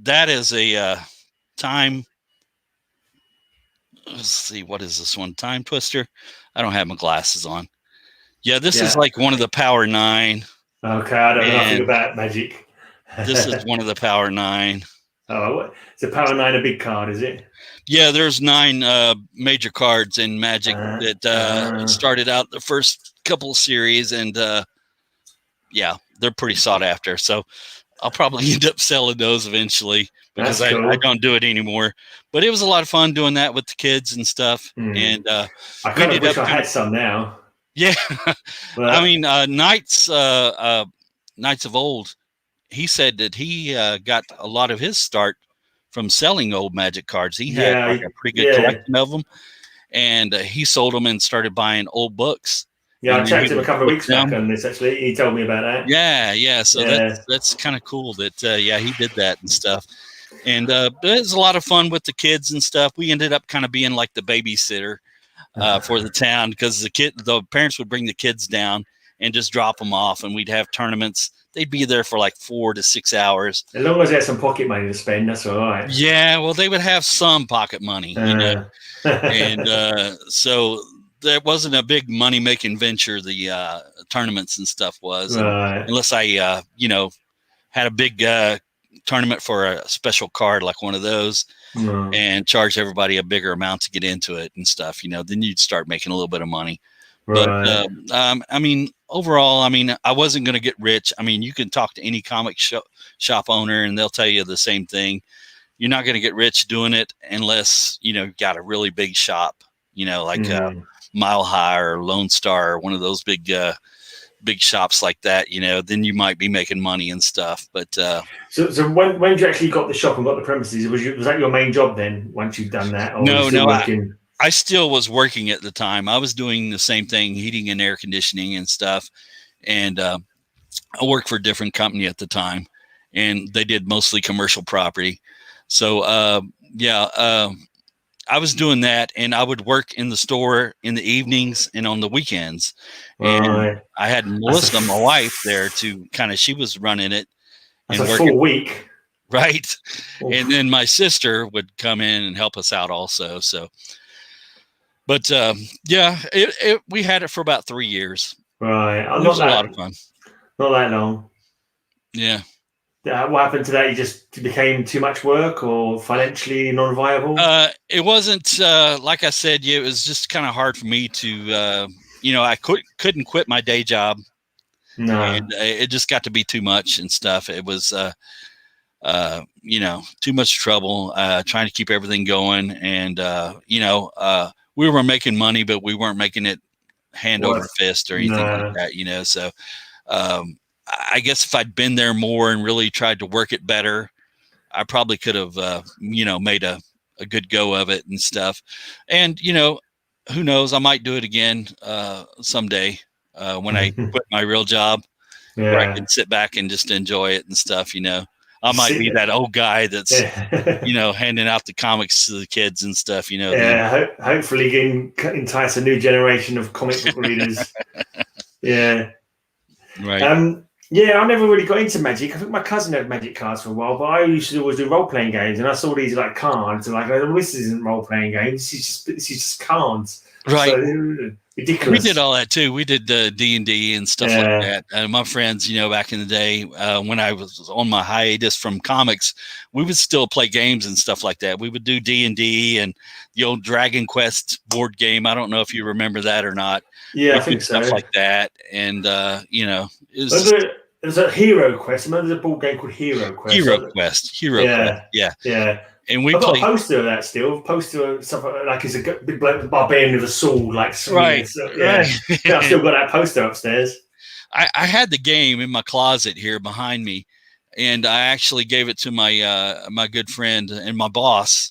That is a time. Let's see. What is this one? Time Twister. I don't have my glasses on. Yeah, this is like one of the Power 9. Okay, I don't know nothing about Magic. This is one of the Power 9. Oh, it's a Power 9 a big card, is it? Yeah, there's 9 major cards in Magic that started out the first couple of series, and they're pretty sought after. So I'll probably end up selling those eventually because cool. I don't do it anymore. But it was a lot of fun doing that with the kids and stuff. And I kind of wish I had some now. Yeah, I mean, Knights of Old. He said that he got a lot of his start from selling old Magic cards. He had a pretty good collection of them, and he sold them and started buying old books Yeah, I checked him a couple of put weeks back them. on this. Actually, he told me about that. Yeah. So that's kind of cool that he did that and stuff. And it was a lot of fun with the kids and stuff. We ended up kind of being like the babysitter for the town, because the parents would bring the kids down and just drop them off, and we'd have tournaments. They'd be there for like 4 to 6 hours. As long as they had some pocket money to spend, that's all right. Yeah, well, they would have some pocket money, and so there wasn't a big money making venture. The tournaments and stuff was, right. unless I had a big tournament for a special card like one of those, and charge everybody a bigger amount to get into it and stuff. Then you'd start making a little bit of money. Right. But I mean, overall, I mean, I wasn't going to get rich. I mean, you can talk to any comic shop owner and they'll tell you the same thing. You're not going to get rich doing it unless, you got a really big shop, like Mile High or Lone Star, or one of those big shops like that, then you might be making money and stuff. But so when you actually got the shop and got the premises, was that your main job then? Once you'd done that, or no, working? I still was working at the time. I was doing the same thing, heating and air conditioning and stuff. And I worked for a different company at the time, and they did mostly commercial property. So I was doing that, and I would work in the store in the evenings and on the weekends. And I had Melissa, my wife, there to she was running it. That's a full week. Right. Oof. And then my sister would come in and help us out also. So, but we had it for about 3 years. Right. It was a lot of fun. Not that long. Yeah. What happened to that? You just became too much work, or financially non-viable? It wasn't, like I said, it was just kind of hard for me to, I couldn't quit my day job. No. And it just got to be too much and stuff. It was, too much trouble trying to keep everything going. And, we were making money, but we weren't making it hand over fist or anything like that, so I guess if I'd been there more and really tried to work it better, I probably could have, made a good go of it and stuff. And, who knows, I might do it again someday when I quit my real job, where I can sit back and just enjoy it and stuff, I might be that old guy that's, handing out the comics to the kids and stuff, Yeah, hopefully entice a new generation of comic book readers. Yeah. Right. Yeah, I never really got into Magic. I think my cousin had Magic cards for a while, but I used to always do role-playing games, and I saw these like cards, and this isn't role-playing games. This is just cards. Right. So, ridiculous. We did all that too. We did D&D and stuff like that. And my friends, back in the day, when I was on my hiatus from comics, we would still play games and stuff like that. We would do D&D and the old Dragon Quest board game. I don't know if you remember that or not. Yeah, I think so. Stuff like that. And, there's a Hero Quest. I remember there's a board game called Hero Quest. Hero Quest. Yeah. And we I've got a poster of that still. Poster of stuff like it's a big barbarian with a sword, like right. So, yeah. I've still got that poster upstairs. I had the game in my closet here behind me, and I actually gave it to my my good friend and my boss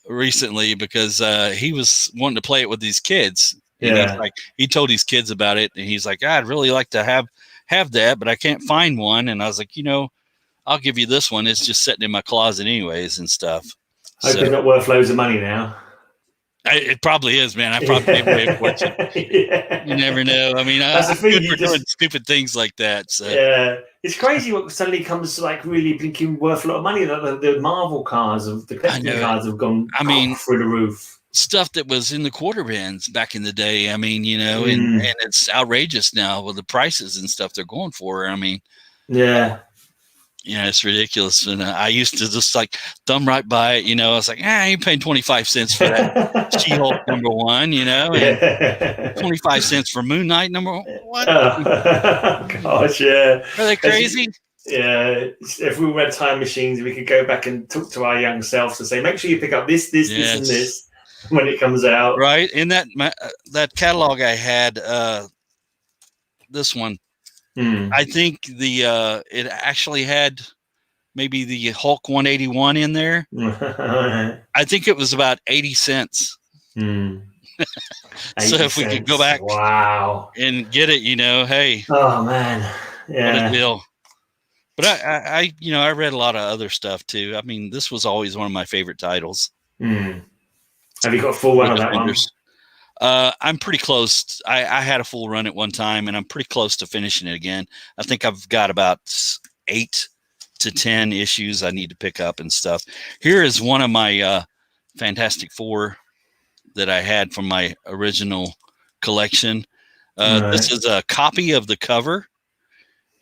recently because he was wanting to play it with these kids. Yeah, he told his kids about it, and he's like, I'd really like to have that, but I can't find one. And I was like, I'll give you this one. It's just sitting in my closet anyways and stuff. Hope it's not worth loads of money now. It probably is, man. I probably made a fortune. You never know. I mean, that's the thing. You're doing stupid things like that. So. Yeah, it's crazy what suddenly comes like really blinking worth a lot of money. The Marvel cards of the collecting cards have gone. Through the roof. Stuff that was in the quarter bins back in the day. I mean, and it's outrageous now with the prices and stuff they're going for. I mean, it's ridiculous. And I used to just thumb right by it. I was like, I ain't paying 25 cents for that She-Hulk #1, and 25 cents for Moon Knight #1. What? Gosh, yeah. Are they crazy? Yeah, if we had time machines, we could go back and talk to our young selves and say, make sure you pick up this, and this. When it comes out, right? In that catalog I had, this one, I think it actually had maybe the Hulk 181 in there. I think it was about 80 cents. So if we could go back and get it, hey. Oh man. Yeah. What a deal. But I read a lot of other stuff too. I mean, this was always one of my favorite titles. Have you got a full run of that one? I'm pretty close. I had a full run at one time, and I'm pretty close to finishing it again. I think I've got about 8 to 10 issues I need to pick up and stuff. Here is one of my Fantastic Four that I had from my original collection. This is a copy of the cover,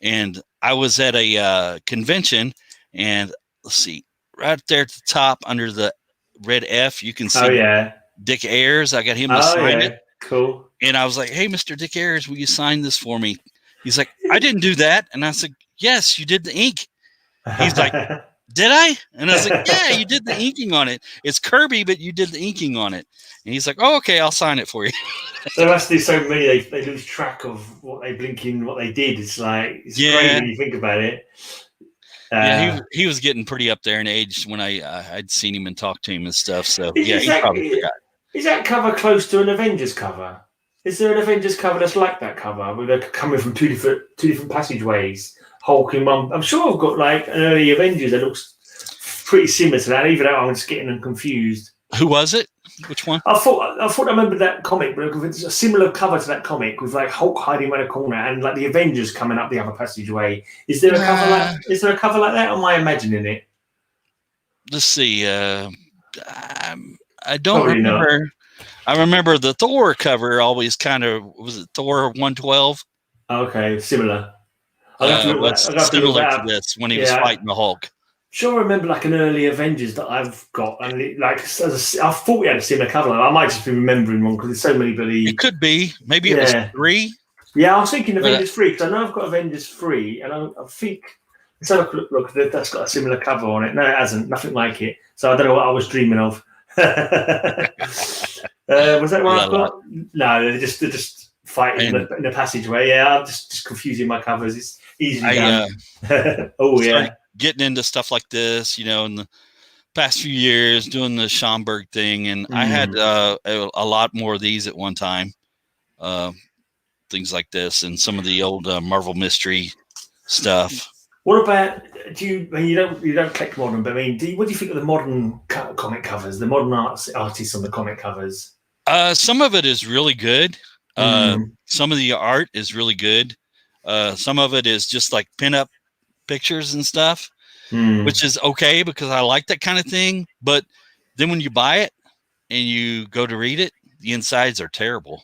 and I was at a convention, and let's see, right there at the top under the red F, you can see Dick Ayers. I got him to sign it. Cool. And I was like, hey, Mr. Dick Ayers, will you sign this for me? He's like, I didn't do that. And I said, yes, you did the ink. He's like, did I? And I was like, yeah, you did the inking on it. It's Kirby, but you did the inking on it. And he's like, oh, okay, I'll sign it for you. There must be so many, they lose track of what they what they did. It's like, it's great when you think about it. He was getting pretty up there in age when I'd seen him and talked to him and stuff. So he probably forgot. Is that cover close to an Avengers cover? Is there an Avengers cover that's like that cover, where they're coming from two different passageways? Hulk in one. I'm sure I've got like an early Avengers that looks pretty similar to that. Even though I'm just getting them confused. Who was it? Which one? I thought I remembered that comic, but it's a similar cover to that comic with like Hulk hiding around a corner and like the Avengers coming up the other passageway. Is there a cover like? Is there a cover like that? Or am I imagining it? Let's see. I don't Probably remember. Not. I remember the Thor cover always kind of was it Thor 112. Okay, similar. Similar to this when he was fighting the Hulk. Sure, I remember like an early Avengers that I've got, and I thought we had a similar cover. I might just be remembering wrong because there's so many bloody. It could be. Maybe it was 3. Yeah, I was thinking Avengers 3 because I know I've got Avengers 3, and I think let's have a look. That's got a similar cover on it. No, it hasn't. Nothing like it. So I don't know what I was dreaming of. Was that one I've got? No, they're just fighting in the passageway. Yeah, I'm just confusing my covers. It's easily done. Getting into stuff like this, in the past few years, doing the Schomburg thing, and I had a lot more of these at one time. Things like this, and some of the old Marvel mystery stuff. What about you don't collect modern, but what do you think of the modern comic covers? The modern artists on the comic covers. Some of it is really good. Some of the art is really good. Some of it is just like pin-up pictures and stuff, which is okay because I like that kind of thing. But then when you buy it and you go to read it, the insides are terrible.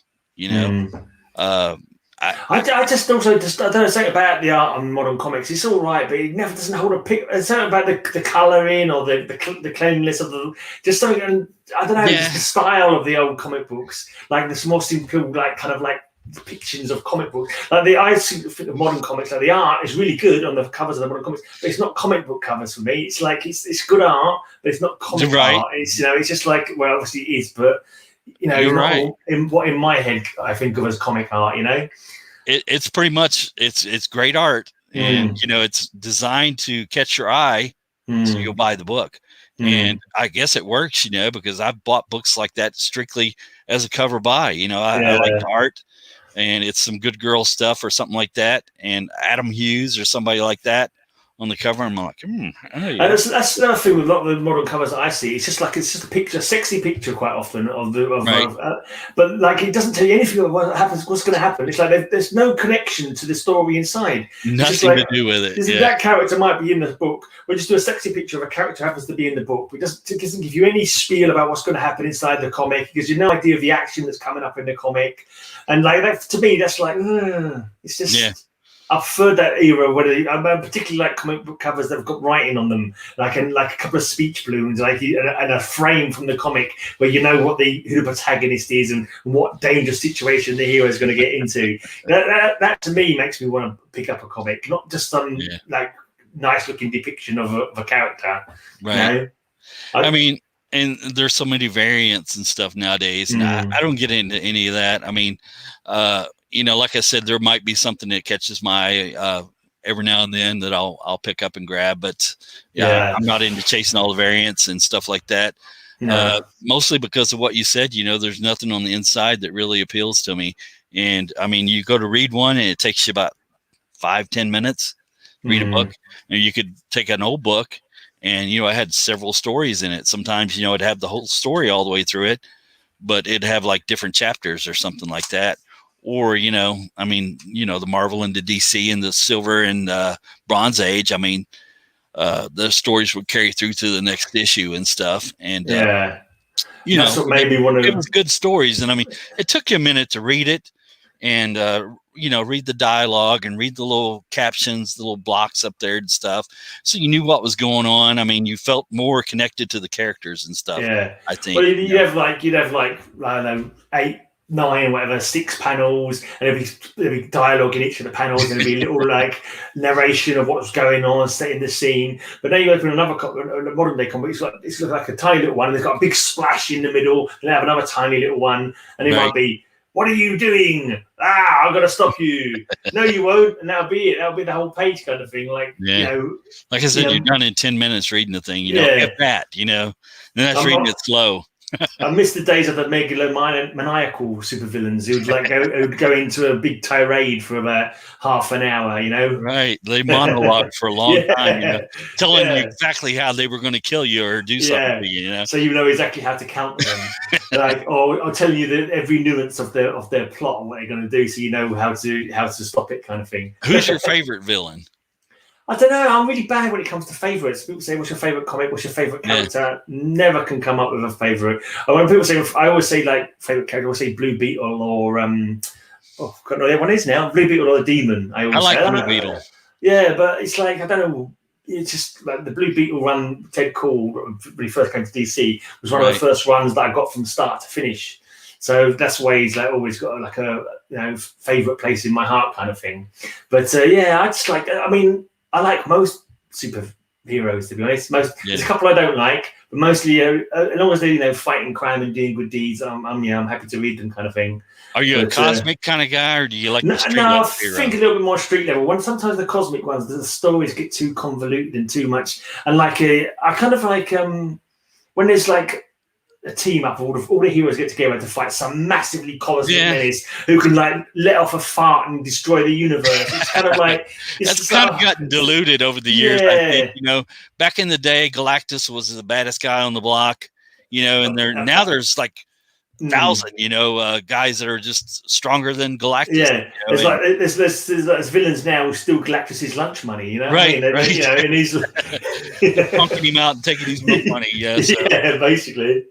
I just also I don't know something about the art on modern comics. It's all right, but it never doesn't hold a pic. It's something about the colouring or the cleanliness of just something. I don't know the style of the old comic books, like this more simple, like kind of like depictions of comic books. Like I think of modern comics, like the art is really good on the covers of the modern comics, but it's not comic book covers for me. It's like it's good art, but it's not comic art. It's it's just like obviously it is, but. You're right. In my head I think of as comic art, it's pretty much it's great art, and it's designed to catch your eye, so you'll buy the book. And I guess it works, because I've bought books like that strictly as a cover buy. I like the art, and it's some good girl stuff or something like that, and Adam Hughes or somebody like that on the cover. I'm like, And that's another thing with a lot of the modern covers that I see. It's just a picture, a sexy picture quite often but like it doesn't tell you anything about what's going to happen. It's like there's no connection to the story inside. Nothing to do with it. That character might be in the book. We just do a sexy picture of a character who happens to be in the book. It doesn't give you any spiel about what's going to happen inside the comic. It gives you no idea of the action that's coming up in the comic. And like that, to me, that's like it's just. Yeah. I prefer that era I particularly like comic book covers that have got writing on them, like a couple of speech balloons, and a frame from the comic where you know who the protagonist is and what dangerous situation the hero is going to get into. That to me makes me want to pick up a comic, not just some like nice looking depiction of a character. Right. And there's so many variants and stuff nowadays, and I don't get into any of that. Like I said, there might be something that catches my eye every now and then that I'll pick up and grab, but I'm not into chasing all the variants and stuff like that. No. Mostly because of what you said. There's nothing on the inside that really appeals to me. And I mean, you go to read one and it takes you about 5-10 minutes, read a book. And you could take an old book and, I had several stories in it. Sometimes, it'd have the whole story all the way through it, but it'd have like different chapters or something like that. Or, the Marvel and the DC and the Silver and Bronze Age. I mean, the stories would carry through to the next issue and stuff. And, that's what made me want to. It was good stories. And I mean, it took you a minute to read it and, read the dialogue and read the little captions, the little blocks up there and stuff. So you knew what was going on. I mean, you felt more connected to the characters and stuff. Yeah. I think. Well, you'd have like, I don't know, 8, 9, whatever, 6 panels, and there'd be dialogue in each of the panels, and there'd be a little like narration of what's going on, setting the scene. But now you open another modern day comic, it's like a tiny little one, and they've got a big splash in the middle, and they have another tiny little one, and it might be, "What are you doing? I've got to stop you." "No, you won't." And that'll be it. That'll be the whole page kind of thing. Like, like I said, you're done in 10 minutes reading the thing. You don't get that, and that's reading it slow. I miss the days of the megalomaniacal supervillains who would go into a big tirade for about half an hour, Right. They monologued for a long time, telling you exactly how they were going to kill you or do something to you, So you know exactly how to counter them. I'll tell you every nuance of their plot and what they're going to do, so you know how to stop it, kind of thing. Who's your favorite villain? I don't know. I'm really bad when it comes to favorites. People say, "What's your favorite comic? What's your favorite character?" Never can come up with a favorite. When people say, I always say like favorite character. I always say Blue Beetle or I don't know what it is now. Blue Beetle or the Demon. I like Blue Beetle. Yeah, but it's like I don't know. It's just like the Blue Beetle run. Ted Cole, when he first came to DC, was one of the first runs that I got from start to finish. So that's why he's like always got like a favorite place in my heart, kind of thing. But I just like. I mean. I like most superheroes, to be honest. There's a couple I don't like, but mostly, as long as they're fighting crime and doing good deeds, I'm happy to read them, kind of thing. Are you a cosmic kind of guy, or do you like the street level? hero? I think a little bit more street level. Sometimes the cosmic ones, the stories get too convoluted and too much. And like I kind of like when there's like a team up, all the heroes get together to fight some massively cosmic menace who can like let off a fart and destroy the universe. It's kind of like that's kind of gotten diluted over the years. I think back in the day, Galactus was the baddest guy on the block. And now there's like 1,000, guys that are just stronger than Galactus. Yeah, it's like there's villains now who steal Galactus's lunch money. Right. And he's punking him out and taking his milk money. Yeah, so. Basically.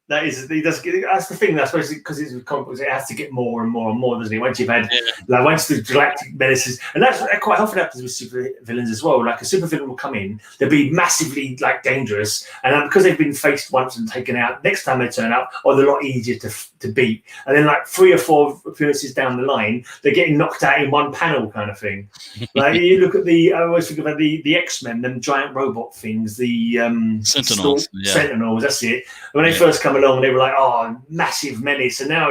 That's the thing. I suppose because it's with comic books, it has to get more and more and more, doesn't it? Once you've had once the galactic menaces, and that quite often happens with super villains as well. Like a super villain will come in, they'll be massively like dangerous, and because they've been faced once and taken out, next time they turn up, they're a lot easier to beat. And then like 3 or 4 appearances down the line, they're getting knocked out in one panel, kind of thing. Like you look at I always think about the X-Men, them giant robot things, the Sentinels. Sentinels. That's it. When they first come along, they were like, massive menace, and now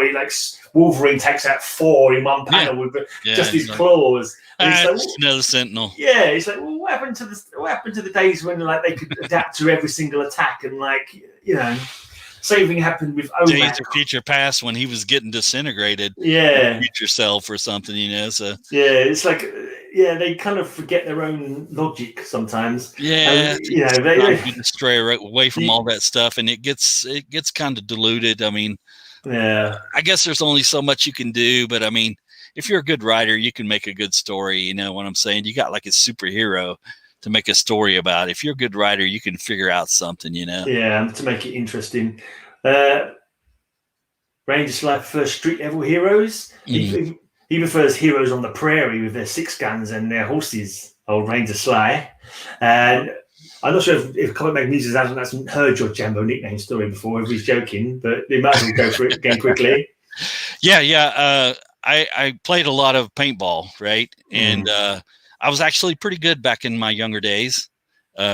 Wolverine takes out 4 in one panel with just his claws. Another Sentinel. Yeah, it's like, well, what happened to the days when like they could adapt to every single attack and same thing happened with OMAC. Days of Future Past when he was getting disintegrated. Yeah, future self or something, So it's like. They kind of forget their own logic sometimes. Yeah, they stray away from all that stuff, and it gets kind of diluted. I mean, I guess there's only so much you can do, but I mean, if you're a good writer, you can make a good story. You know what I'm saying? You got like a superhero to make a story about. If you're a good writer, you can figure out something. Yeah, to make it interesting. Ranger Sly prefers street level heroes. He prefers heroes on the prairie with their 6 guns and their horses, old Ranger Sly. And I'm not sure if Comic Magnesius hasn't heard your Jambo nickname story before, if he's joking, but they might as well go for it again quickly. Yeah. I played a lot of paintball, right? And I was actually pretty good back in my younger days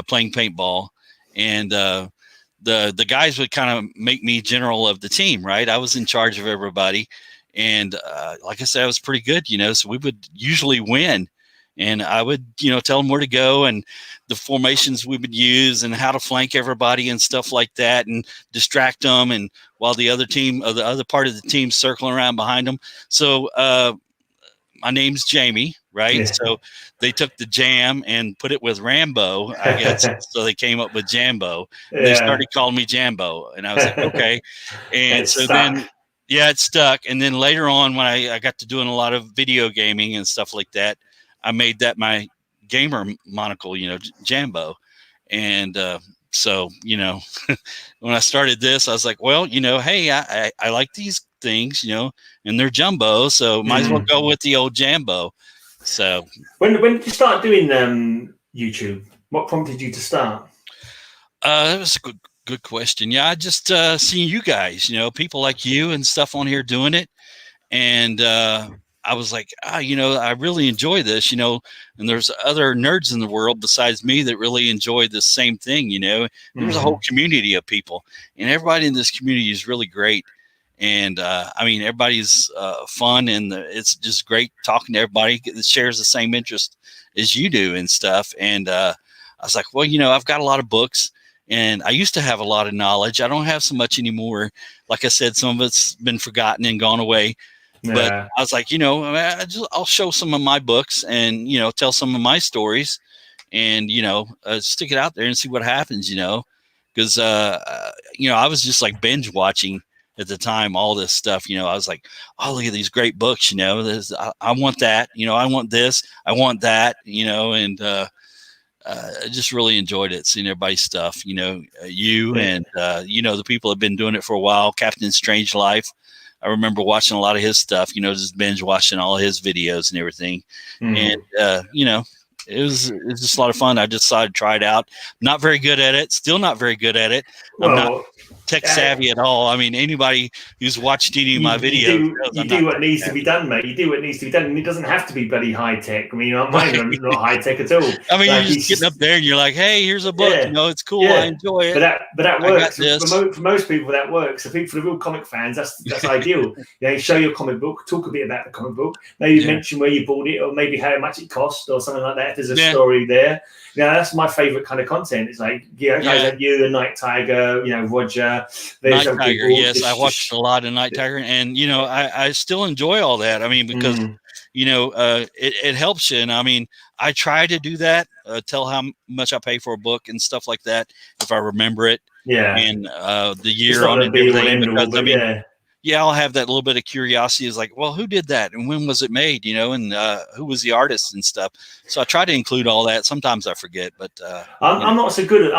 playing paintball. And the guys would kind of make me general of the team, right? I was in charge of everybody. And like I said, I was pretty good, so we would usually win. and I would, tell them where to go and the formations we would use and how to flank everybody and stuff like that and distract them. And while the other team or the other part of the team circling around behind them. So, my name's Jamie, right? Yeah. So they took the jam and put it with Rambo, I guess. So they came up with Jambo. And they started calling me Jambo. And I was like, okay. And so then, it stuck. And then later on, when I got to doing a lot of video gaming and stuff like that, I made that my gamer monocle, Jambo. And so, when I started this, I was like, well, hey, I like these things, and they're jumbo, so might as well go with the old Jambo. So when did you start doing YouTube? What prompted you to start? That was a good question. Yeah, I just seen you guys, people like you and stuff on here doing it, and I was like, I really enjoy this, and there's other nerds in the world besides me that really enjoy the same thing, There's a whole community of people, and everybody in this community is really great. And everybody's fun, and it's just great talking to everybody that shares the same interest as you do and stuff. And I was like, well, I've got a lot of books, and I used to have a lot of knowledge. I don't have so much anymore. Like I said, some of it's been forgotten and gone away. Yeah. But I was like, I'll show some of my books and, tell some of my stories and, stick it out there and see what happens, because, I was just like binge watching at the time, all this stuff, I was like, oh, look at these great books, I want that, I want this, I want that, and I just really enjoyed it, seeing everybody's stuff, and, the people have been doing it for a while. Captain Strange Life. I remember watching a lot of his stuff, just binge watching all of his videos and everything. And, it was just a lot of fun. I just decided to try it out. Not very good at it. Still not very good at it. I'm not tech savvy at all. I mean, anybody who's watched any of my videos. You do what needs to be done, mate. You do what needs to be done. And it doesn't have to be bloody high tech. I mean, I'm not high tech at all. I mean, you're just getting up there and you're like, hey, here's a book. It's cool. I enjoy it. But that works. For most people, that works. For the real comic fans, that's ideal. Show your comic book, talk a bit about the comic book, maybe mention where you bought it or maybe how much it cost or something like that. If there's a story there. That's my favorite kind of content. It's like, guys like you, the Night Tiger, Roger. Night Tiger, yes. I watched a lot of Night Tiger, and, I still enjoy all that. I mean, because, it helps you. And I mean, I try to do that, tell how much I pay for a book and stuff like that, if I remember it. Yeah. And the year on it, because, I'll have that little bit of curiosity. Is like, well, who did that and when was it made? And who was the artist and stuff. So I try to include all that. Sometimes I forget, but I'm not so good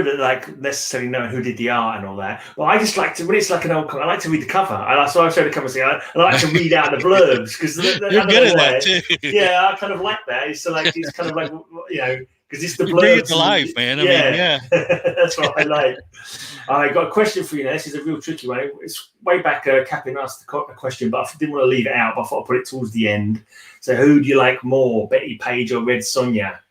at like necessarily knowing who did the art and all that. Well, I just like to, when it's like an old comic, I like to read the cover. So I show the cover. I like to read out the blurbs because you're good at that too. Yeah, I kind of like that. It's kind of like because it's the blurbs. Bring it to life, man. I mean, that's what I like. I got a question for you now. This is a real tricky one. It's way back. Captain asked a question, but I didn't want to leave it out. But I thought I'd put it towards the end. So, who do you like more, Betty Page or Red Sonia?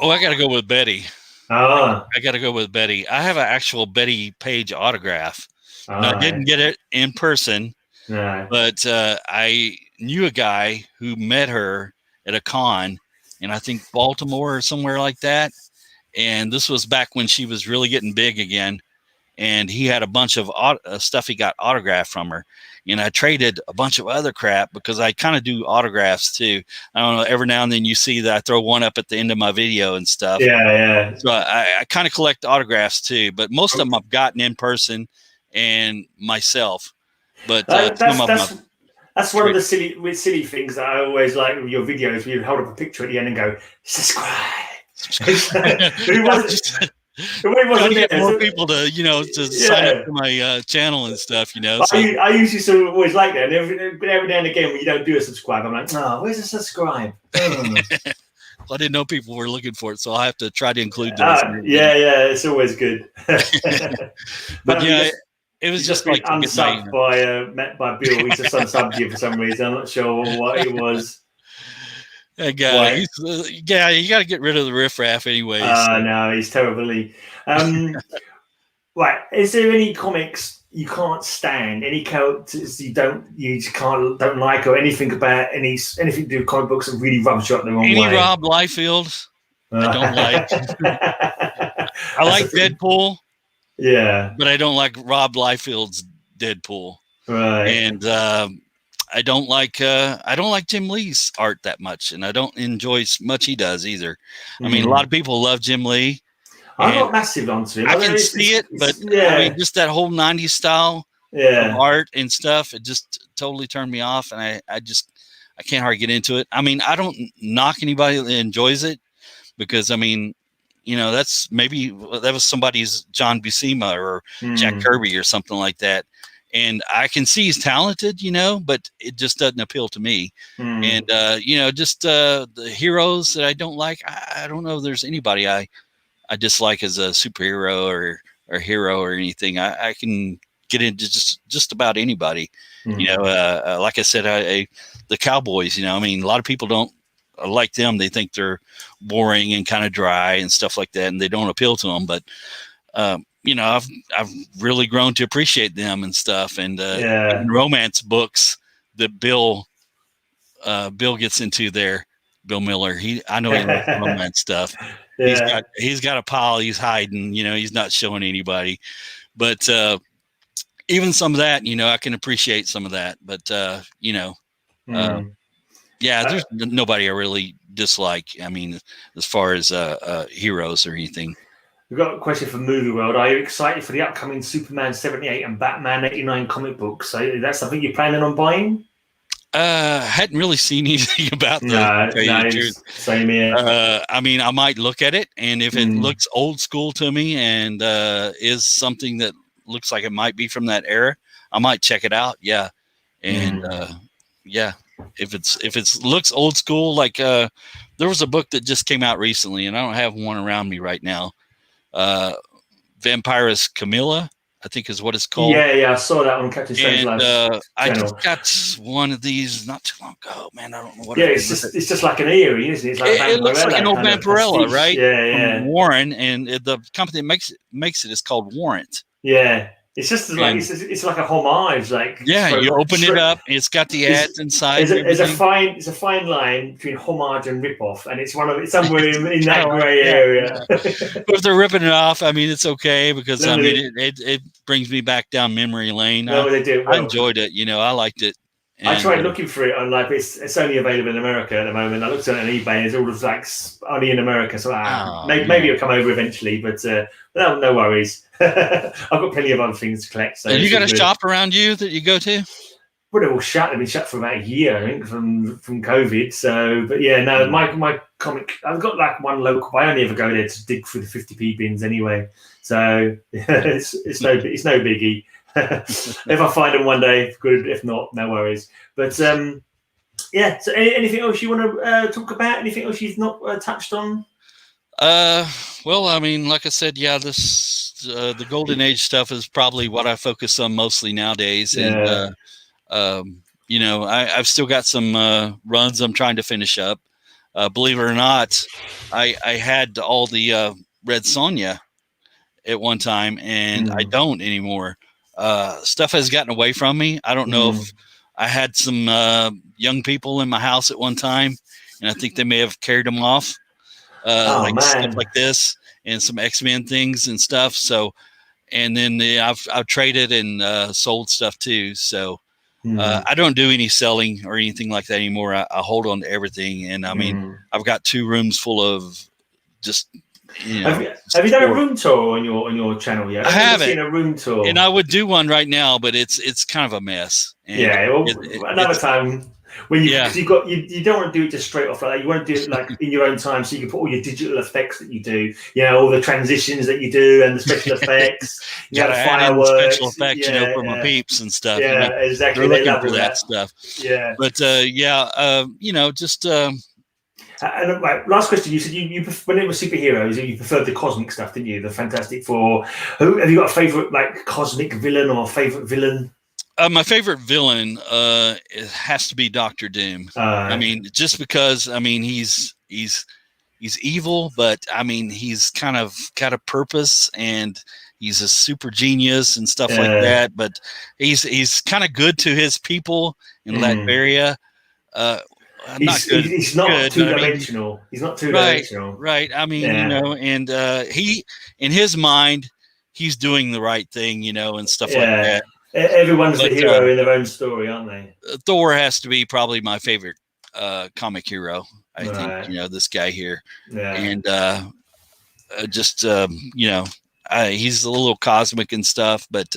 Oh, I got to go with Betty. I got to go with Betty. I have an actual Betty Page autograph. Now, I didn't get it in person, but I knew a guy who met her at a con in, I think, Baltimore or somewhere like that. And this was back when she was really getting big again. And he had a bunch of stuff he got autographed from her. And I traded a bunch of other crap because I kind of do autographs too. I don't know, every now and then you see that I throw one up at the end of my video and stuff. Yeah. So I kind of collect autographs too, but most of them I've gotten in person and myself. But that's one of the silly things that I always like with your videos, where you hold up a picture at the end and go, subscribe. Who wasn't? Trying to get more people to sign up to my channel and stuff, So. I usually always like that. And every now and again, when you don't do a subscribe, I'm like, oh, where's the subscribe? Well, I didn't know people were looking for it, so I'll have to try to include those. It's always good. But it was just like unsubbed by Bill. He's just unsubbed you for some reason. I'm not sure what it was. That guy, you got to get rid of the riffraff anyway. No, he's terribly. Well, Right. Is there any comics you can't stand? Any characters you don't like, or anything about anything to do with comic books that really rubs you up the wrong way? Any Rob Liefeld, I don't like. I like Deadpool. Yeah. But I don't like Rob Liefeld's Deadpool. Right. And I don't like Jim Lee's art that much, and I don't enjoy much he does either. I mean, a lot of people love Jim Lee. I'm not massive onto him. I can see it, but I mean, just that whole 90s style of art and stuff, it just totally turned me off, and I can't hardly get into it. I mean, I don't knock anybody that enjoys it, because I mean, you know, that was somebody's John Buscema or Jack Kirby or something like that. And I can see he's talented, you know, but it just doesn't appeal to me. And, you know, just the heroes that I don't like, I don't know if there's anybody I dislike as a superhero or hero or anything. I can get into just about anybody, you know. Like I said, the Cowboys, you know, I mean, a lot of people don't like them. They think they're boring and kind of dry and stuff like that, and they don't appeal to them. But you know, I've really grown to appreciate them and stuff. And romance books that Bill gets into there, Bill Miller. I know he likes romance stuff. Yeah. He's got a pile he's hiding. You know, he's not showing anybody. But even some of that, you know, I can appreciate some of that. But you know. Yeah, there's nobody I really dislike. I mean, as far as heroes or anything. We've got a question from Movie World. Are you excited for the upcoming Superman 78 and Batman 89 comic books? So that's something you're planning on buying? Hadn't really seen anything about that. No, same here. I mean, I might look at it, and if it looks old school to me and is something that looks like it might be from that era, I might check it out. Yeah, and yeah. If it looks old school, like there was a book that just came out recently, and I don't have one around me right now. Vampirus Camilla, I think is what it's called. Yeah, I saw that on Captain Strangelove. I just got one of these not too long ago, man. I don't know what. Yeah, it's just like an eerie, isn't it? It's like it looks like an old Vampirella, right? Yeah. From Warren, and the company that makes it is called Warrant. Yeah. It's just like it's like a homage, like you open it up, it's got the ads inside. It's a fine line between homage and ripoff, and it's somewhere in that grey area. But if they're ripping it off, I mean, it's okay, because I mean it brings me back down memory lane. No, they do. I enjoyed it, you know, I liked it. And I tried looking for it on it's only available in America at the moment. I looked at it on eBay, and it's all just like only in America. So maybe it'll come over eventually, but no worries. I've got plenty of other things to collect. So you got a shop around you that you go to? Well, they're all shut. They've been shut for about a year, I think, from COVID. So, but yeah, no, my comic. I've got like one local. But I only ever go there to dig through the 50p bins anyway. So it's no biggie. If I find them one day, good. If not, no worries. But yeah. So anything else you want to talk about? Anything else you've not touched on? Well, I mean, like I said, yeah, the Golden Age stuff is probably what I focus on mostly nowadays. And you know, I've still got some runs I'm trying to finish up. Believe it or not, I had all the Red Sonia at one time, and I don't anymore. Stuff has gotten away from me. I don't know if I had some young people in my house at one time, and I think they may have carried them off, stuff like this, and some X-Men things and stuff. So, and then I've traded and sold stuff too. So I don't do any selling or anything like that anymore. I hold on to everything, and I mean, I've got 2 rooms full of just. You know, have you done a room tour on your channel yet? I haven't seen a room tour, and I would do one right now, but it's kind of a mess. And another time when you don't want to do it just straight off like that. You want to do it like in your own time, so you can put all your digital effects that you do, you know, all the transitions that you do and the special effects. You got fireworks, special effects, you know, for my peeps and stuff. Yeah, you know, exactly. They're looking for that stuff. Yeah, but you know, just. And last question, you said you when it was superheroes, you preferred the cosmic stuff, didn't you? The Fantastic Four. Have you got a favorite like cosmic villain or favorite villain? My favorite villain it has to be Doctor Doom. I mean, just because I mean he's evil, but I mean he's kind of got a purpose, and he's a super genius and stuff like that. But he's kind of good to his people in Latveria. He's not two-dimensional. He's not two-dimensional. Right. I mean, you know, and he, in his mind, he's doing the right thing, you know, and stuff like that. Everyone's the hero in their own story, aren't they? Thor has to be probably my favorite comic hero. I think, you know, this guy here. Yeah. And just, you know, he's a little cosmic and stuff, but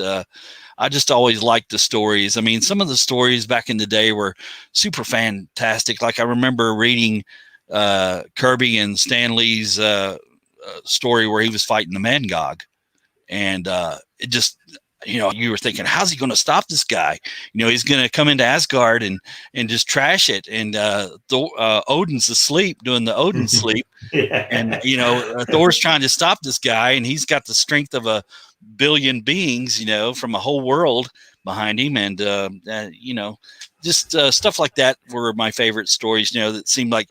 I just always liked the stories. I mean, some of the stories back in the day were super fantastic. Like I remember reading Kirby and Stan Lee's story where he was fighting the Mangog. And it just, you know, you were thinking, how's he going to stop this guy? You know, he's going to come into Asgard and just trash it. And Odin's asleep doing the Odin sleep. And, you know, Thor's trying to stop this guy, and he's got the strength of a billion beings, you know, from a whole world behind him. And, you know, just stuff like that were my favorite stories, you know, that seemed like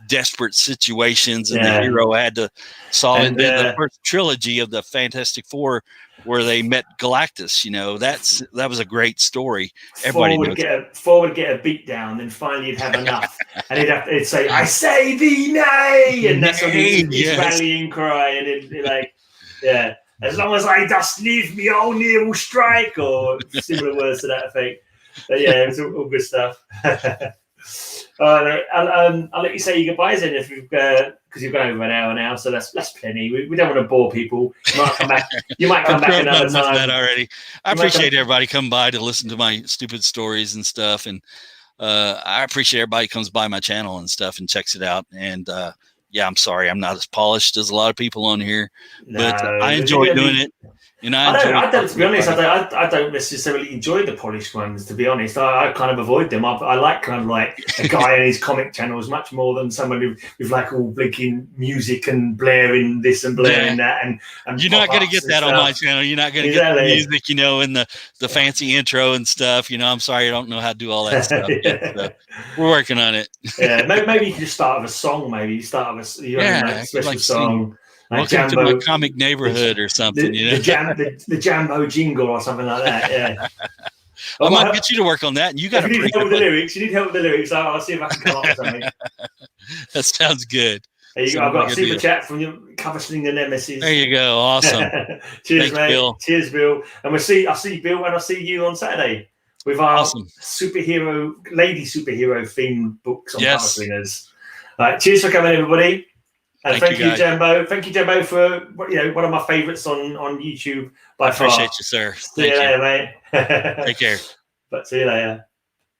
desperate situations and the hero had to solve. And then the first trilogy of the Fantastic Four where they met Galactus, you know, that was a great story. Everybody Thor would get a beat down, then finally he'd have enough, and he'd say, "I say thee nay," and that's what his rallying cry, and it'd like, as long as I dost leave me, only will strike, or similar words to that effect. But yeah, it was all good stuff. I'll let you say your goodbyes then, if you've because you've gone over an hour now, so that's plenty. We don't want to bore people. You might come back. You might come back another time. That already. I appreciate everybody coming by to listen to my stupid stories and stuff, and I appreciate everybody comes by my channel and stuff and checks it out. And yeah, I'm sorry I'm not as polished as a lot of people on here, but I enjoy doing it. And I don't. To be honest, I don't necessarily enjoy the polished ones. To be honest, I kind of avoid them. I like kind of like a guy on his comic channels much more than someone with like all blinking music and blaring this and blaring that. And you're not going to get that on my channel. You're not going to get the music, you know, and the fancy intro and stuff. You know, I'm sorry, I don't know how to do all that stuff. But, we're working on it. Yeah, maybe you can just start with a song. Maybe you start with a special song. Like Welcome Jambo, to my comic neighborhood or something, you know? The Jambo jingle or something like that, yeah. I might get you to work on that. And you got to need help with the lyrics. You need help with the lyrics. I'll see if I can come up with something. That sounds good. There you go. I've got a super chat from your cover Slinger Nemesis. There you go. Awesome. Cheers, mate. Bill. Cheers, Bill. And I'll see Bill and I'll see you on Saturday with our lady superhero themed books on Cover Slingers. All right, cheers for coming, everybody. And thank you, Jambo. Thank you, Jambo, for one of my favourites on YouTube by far. Appreciate you, sir. See you later, mate. Take care. But see you later.